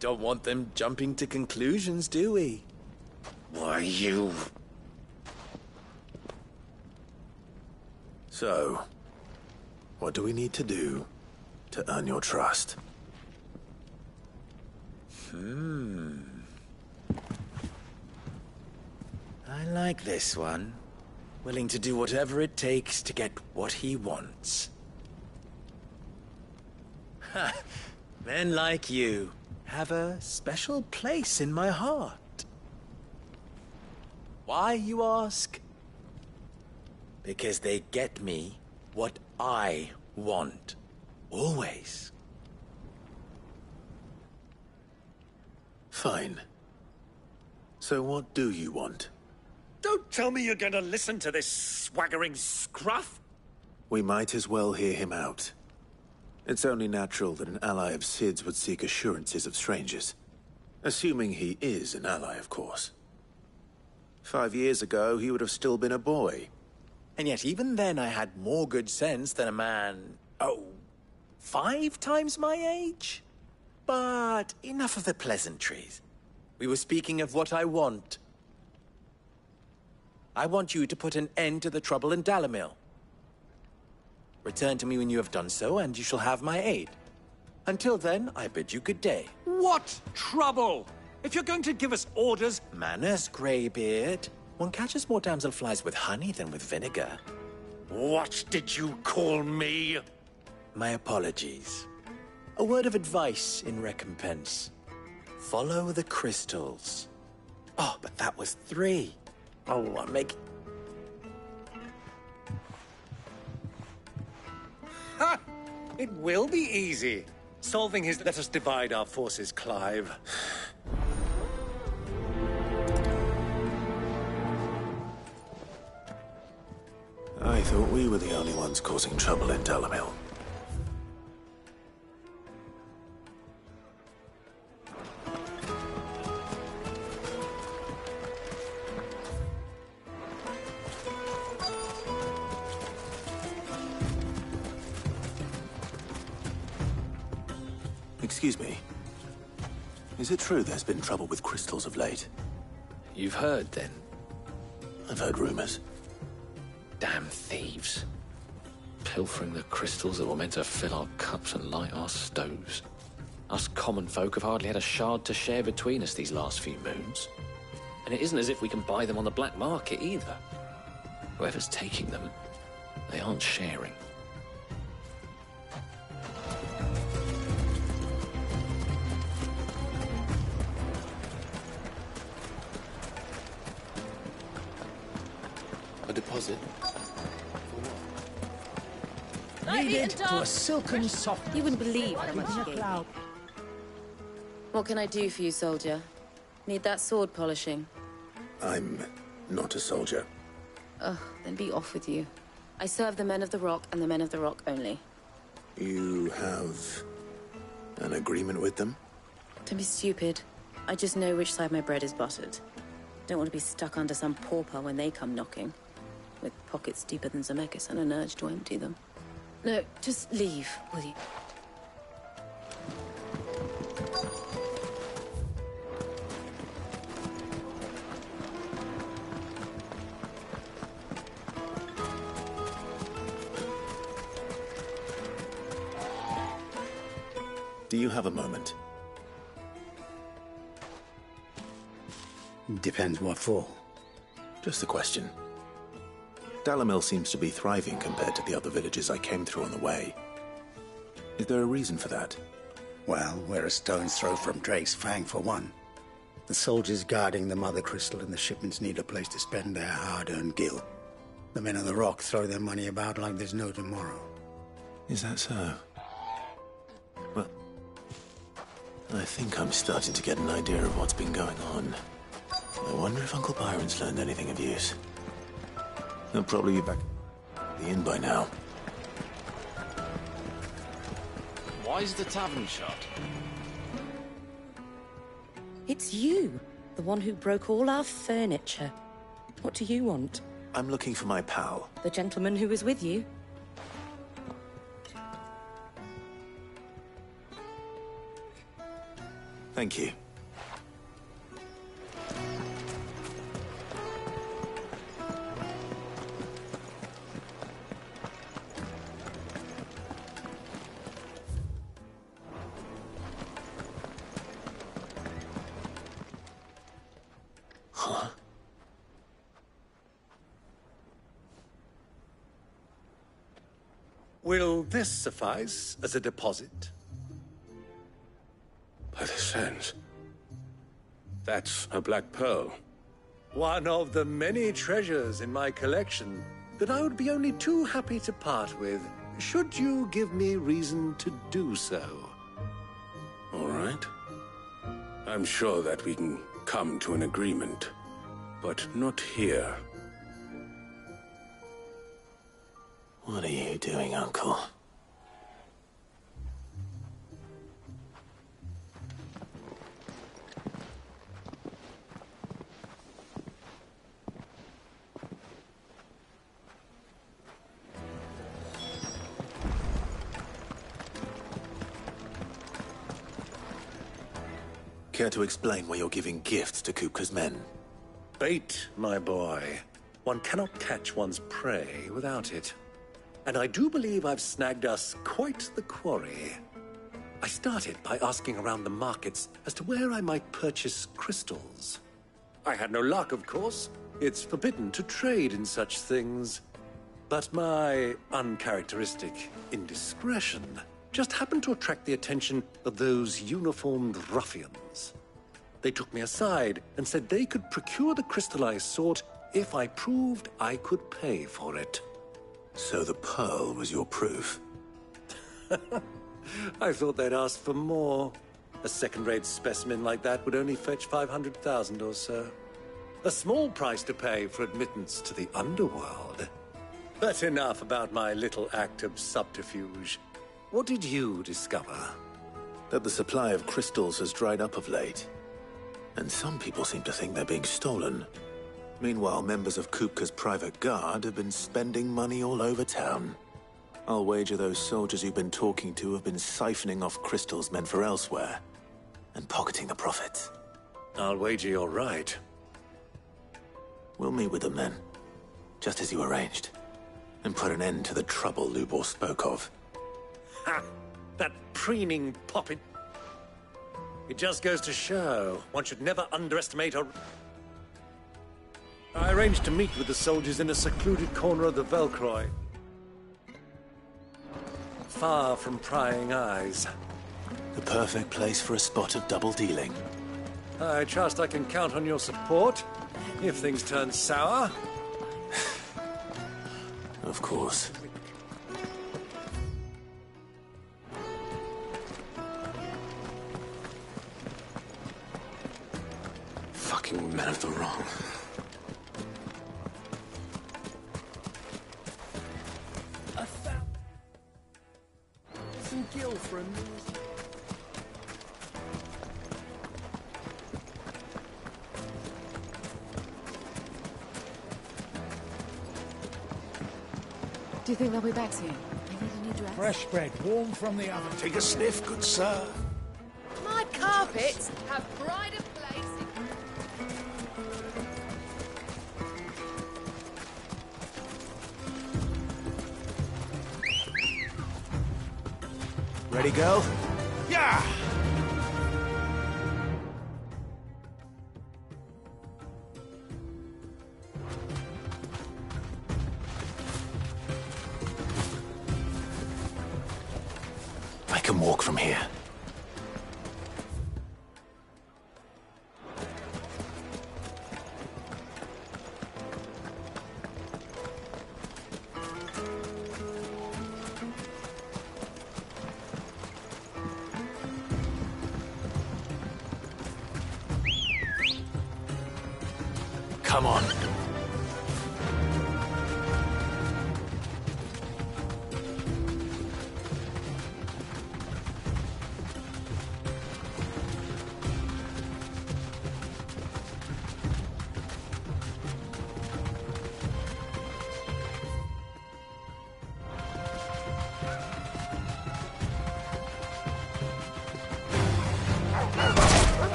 S7: Don't want them jumping to conclusions, do we?
S8: Why, you...
S3: So, what do we need to do to earn your trust?
S7: I like this one. Willing to do whatever it takes to get what he wants. Ha! Men like you have a special place in my heart. Why, you ask? Because they get me what I want. Always.
S3: Fine. So what do you want?
S8: Don't tell me you're going to listen to this swaggering scruff!
S3: We might as well hear him out. It's only natural that an ally of Sid's would seek assurances of strangers. Assuming he is an ally, of course. 5 years ago, he would have still been a boy.
S7: And yet even then I had more good sense than a man... 5 times my age? But enough of the pleasantries. We were speaking of what I want. I want you to put an end to the trouble in Dalamil. Return to me when you have done so, and you shall have my aid. Until then, I bid you good day.
S5: What trouble? If you're going to give us orders...
S7: Manners, Greybeard. One catches more damselflies with honey than with vinegar.
S8: What did you call me?
S7: My apologies. A word of advice in recompense. Follow the crystals. Oh, but that was 3. Oh, I'm making...
S8: Ha! It will be easy. Solving his let us divide our forces, Clive.
S3: I thought we were the only ones causing trouble in Dalamil. Excuse me. Is it true there's been trouble with crystals of late?
S18: You've heard, then?
S3: I've heard rumors.
S18: Damn thieves. Pilfering the crystals that were meant to fill our cups and light our stoves. Us common folk have hardly had a shard to share between us these last few moons. And it isn't as if we can buy them on the black market either. Whoever's taking them, they aren't sharing.
S3: A deposit?
S1: Kneaded to a silken soft.
S9: You wouldn't believe how much you gave me. What can I do for you, soldier? Need that sword polishing?
S3: I'm not a soldier.
S9: Ugh, then be off with you. I serve the men of the Rock and the men of the Rock only.
S3: You have an agreement with them?
S9: Don't be stupid. I just know which side my bread is buttered. Don't want to be stuck under some pauper when they come knocking. With pockets deeper than Zemeckis and an urge to empty them. No, just leave, will you?
S3: Do you have a moment?
S1: Depends what for.
S3: Just a question. Dalamil seems to be thriving compared to the other villages I came through on the way. Is there a reason for that?
S1: Well, we're a stone's throw from Drake's Fang, for one. The soldiers guarding the Mother Crystal and the shipments need a place to spend their hard-earned gil. The men of the Rock throw their money about like there's no tomorrow.
S3: Is that so? Well, I think I'm starting to get an idea of what's been going on. I wonder if Uncle Byron's learned anything of use. He'll probably be back at the inn by now.
S24: Why is the tavern shut?
S26: It's you, the one who broke all our furniture. What do you want?
S3: I'm looking for my pal.
S26: The gentleman who was with you?
S3: Thank you. Huh?
S8: Will this suffice as a deposit?
S21: By the sands. That's a black pearl.
S8: One of the many treasures in my collection that I would be only too happy to part with, should you give me reason to do so.
S21: All right. I'm sure that we can come to an agreement, but not here.
S3: What are you doing, Uncle? Care to explain why you're giving gifts to Kupka's men?
S8: Bait, my boy. One cannot catch one's prey without it. And I do believe I've snagged us quite the quarry. I started by asking around the markets as to where I might purchase crystals. I had no luck, of course. It's forbidden to trade in such things. But my uncharacteristic indiscretion just happened to attract the attention of those uniformed ruffians. They took me aside and said they could procure the crystal I sought if I proved I could pay for it.
S3: So the pearl was your proof?
S8: I thought they'd ask for more. A second-rate specimen like that would only fetch 500,000 or so. A small price to pay for admittance to the underworld. But enough about my little act of subterfuge. What did you discover?
S3: That the supply of crystals has dried up of late. And some people seem to think they're being stolen. Meanwhile, members of Kupka's private guard have been spending money all over town. I'll wager those soldiers you've been talking to have been siphoning off crystals meant for elsewhere, and pocketing the profits.
S8: I'll wager you're right.
S3: We'll meet with them then, just as you arranged, and put an end to the trouble Lubor spoke of.
S8: Ha! That preening poppet. It just goes to show, one should never underestimate a... I arranged to meet with the soldiers in a secluded corner of the Velcroy. Far from prying eyes.
S3: The perfect place for a spot of double dealing.
S8: I trust I can count on your support, if things turn sour.
S3: Of course. Fucking men of the wrong.
S14: Some gill for a meal.
S11: Do you think they'll be back soon? I need a new dress.
S16: Fresh bread, warm from the oven.
S21: Take a sniff, good sir.
S2: My carpets have pride of place.
S3: Ready, go?
S16: Yeah!
S3: I can walk from here. Come on.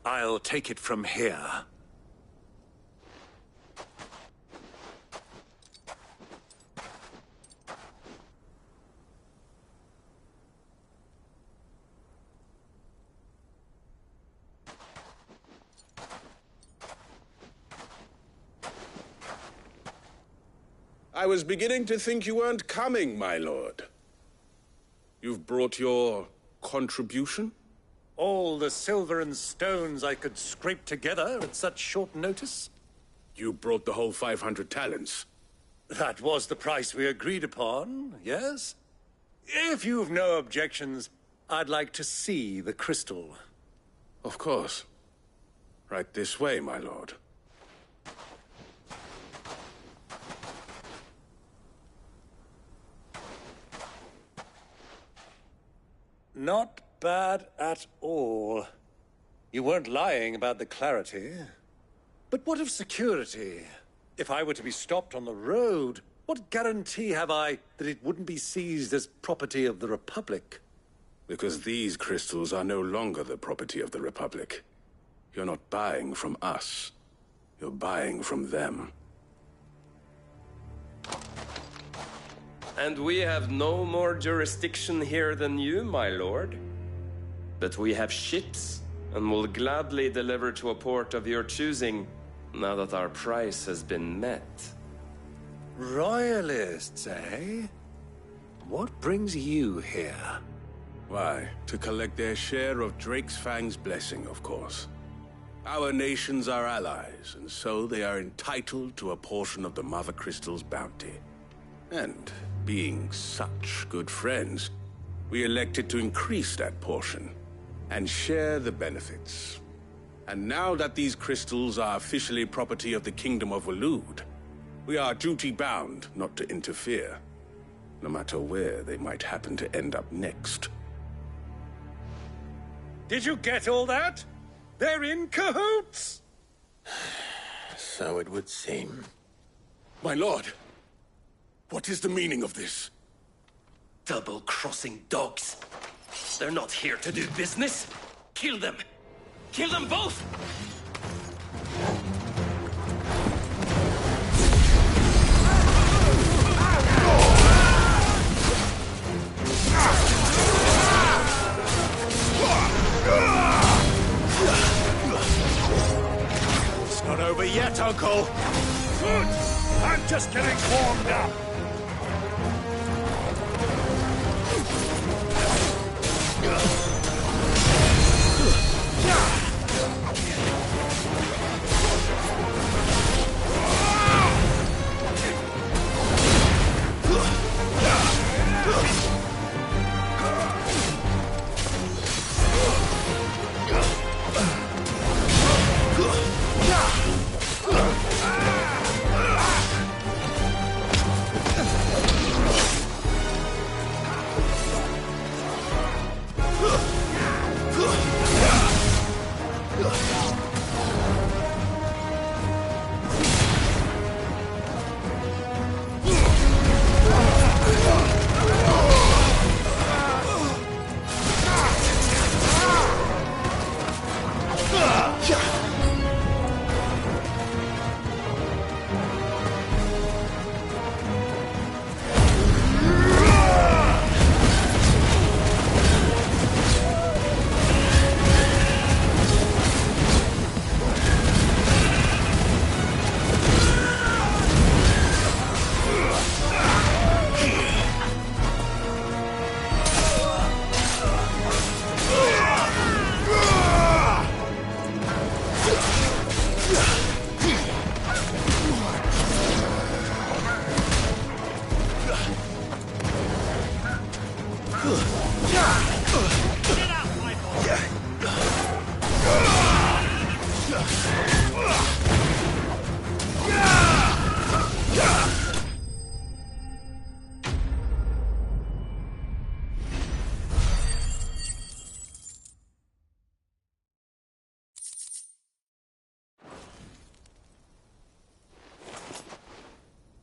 S8: I'll take it from here.
S21: I was beginning to think you weren't coming, my lord. You've brought your contribution?
S8: All the silver and stones I could scrape together at such short notice?
S21: You brought the whole 500 talents.
S8: That was the price we agreed upon, yes? If you've no objections, I'd like to see the crystal.
S21: Of course. Right this way, my lord.
S8: Not bad at all. You weren't lying about the clarity. But what of security? If I were to be stopped on the road, what guarantee have I that it wouldn't be seized as property of the Republic?
S21: Because these crystals are no longer the property of the Republic. You're not buying from us. You're buying from them.
S13: And we have no more jurisdiction here than you, my lord. But we have ships, and will gladly deliver to a port of your choosing, now that our price has been met.
S8: Royalists, eh? What brings you here?
S21: Why, to collect their share of Drake's Fang's blessing, of course. Our nations are allies, and so they are entitled to a portion of the Mother Crystal's bounty. And, being such good friends, we elected to increase that portion and share the benefits. And now that these crystals are officially property of the Kingdom of Waloed, we are duty-bound not to interfere, no matter where they might happen to end up next.
S8: Did you get all that? They're in cahoots!
S7: So it would seem.
S21: My lord, what is the meaning of this?
S13: Double-crossing dogs. They're not here to do business. Kill them! Kill them both!
S8: It's not over yet, Uncle. Good. I'm just getting warmed up.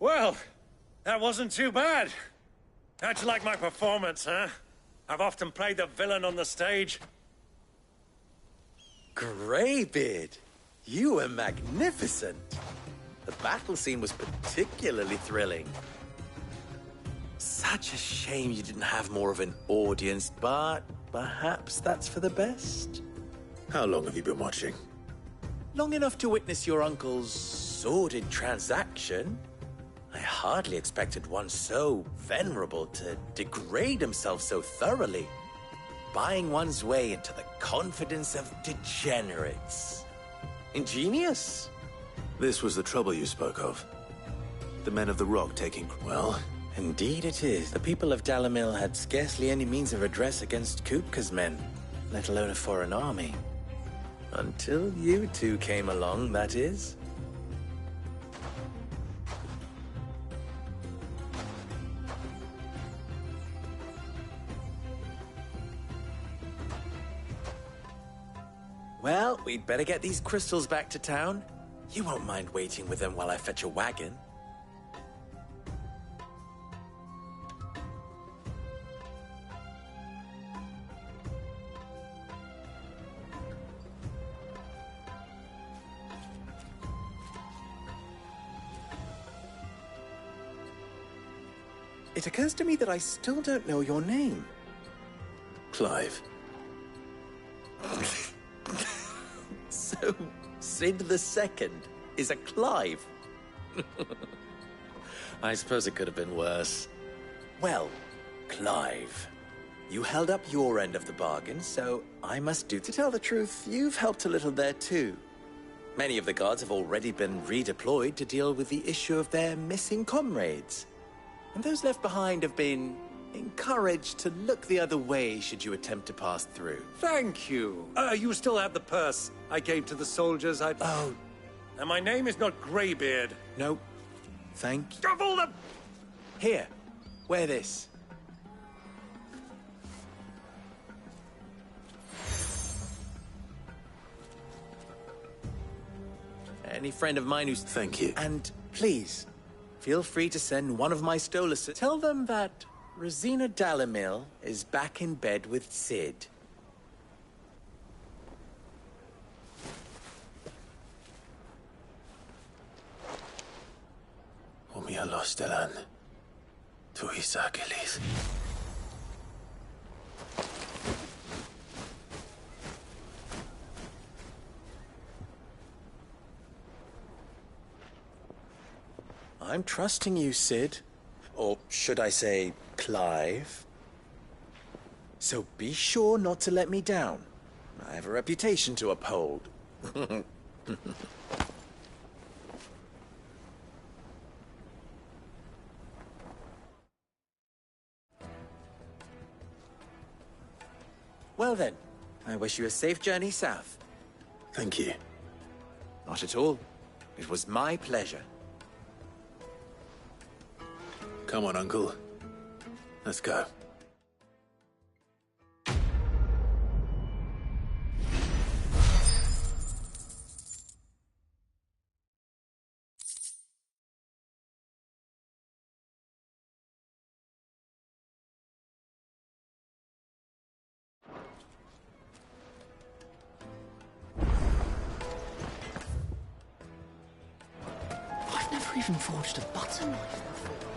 S8: Well, that wasn't too bad. How'd you like my performance, huh? I've often played the villain on the stage.
S7: Greybeard, you were magnificent. The battle scene was particularly thrilling. Such a shame you didn't have more of an audience, but perhaps that's for the best.
S3: How long have you been watching?
S7: Long enough to witness your uncle's sordid transaction. I hardly expected one so venerable to degrade himself so thoroughly, buying one's way into the confidence of degenerates. Ingenious.
S3: This was the trouble you spoke of. The men of the Rock taking...
S7: Well, indeed it is. The people of Dalamil had scarcely any means of redress against Kupka's men, let alone a foreign army. Until you two came along, that is. Well, we'd better get these crystals back to town. You won't mind waiting with them while I fetch a wagon. It occurs to me that I still don't know your name.
S3: Clive.
S7: So, Sid the Second is a Clive. I suppose it could have been worse. Well, Clive, you held up your end of the bargain, so I must do. To tell the truth, you've helped a little there too. Many of the guards have already been redeployed to deal with the issue of their missing comrades. And those left behind have been encouraged to look the other way should you attempt to pass through.
S8: Thank you. You still have the purse I gave to the soldiers.
S7: Oh.
S8: And my name is not Greybeard.
S7: No. Thank you.
S8: Of all the...
S7: Here. Wear this. Any friend of mine who's...
S3: Thank you.
S7: And please, feel free to send one of my stolers. Tell them that Rosina Dalamil is back in bed with Sid.
S3: Umia Lostelan. Tu Isakelis.
S7: I'm trusting you, Sid. Or should I say, Clive. So be sure not to let me down. I have a reputation to uphold. Well then, I wish you a safe journey south.
S3: Thank you.
S7: Not at all. It was my pleasure.
S3: Come on, Uncle. Let's go.
S6: I've never even forged a butter knife before.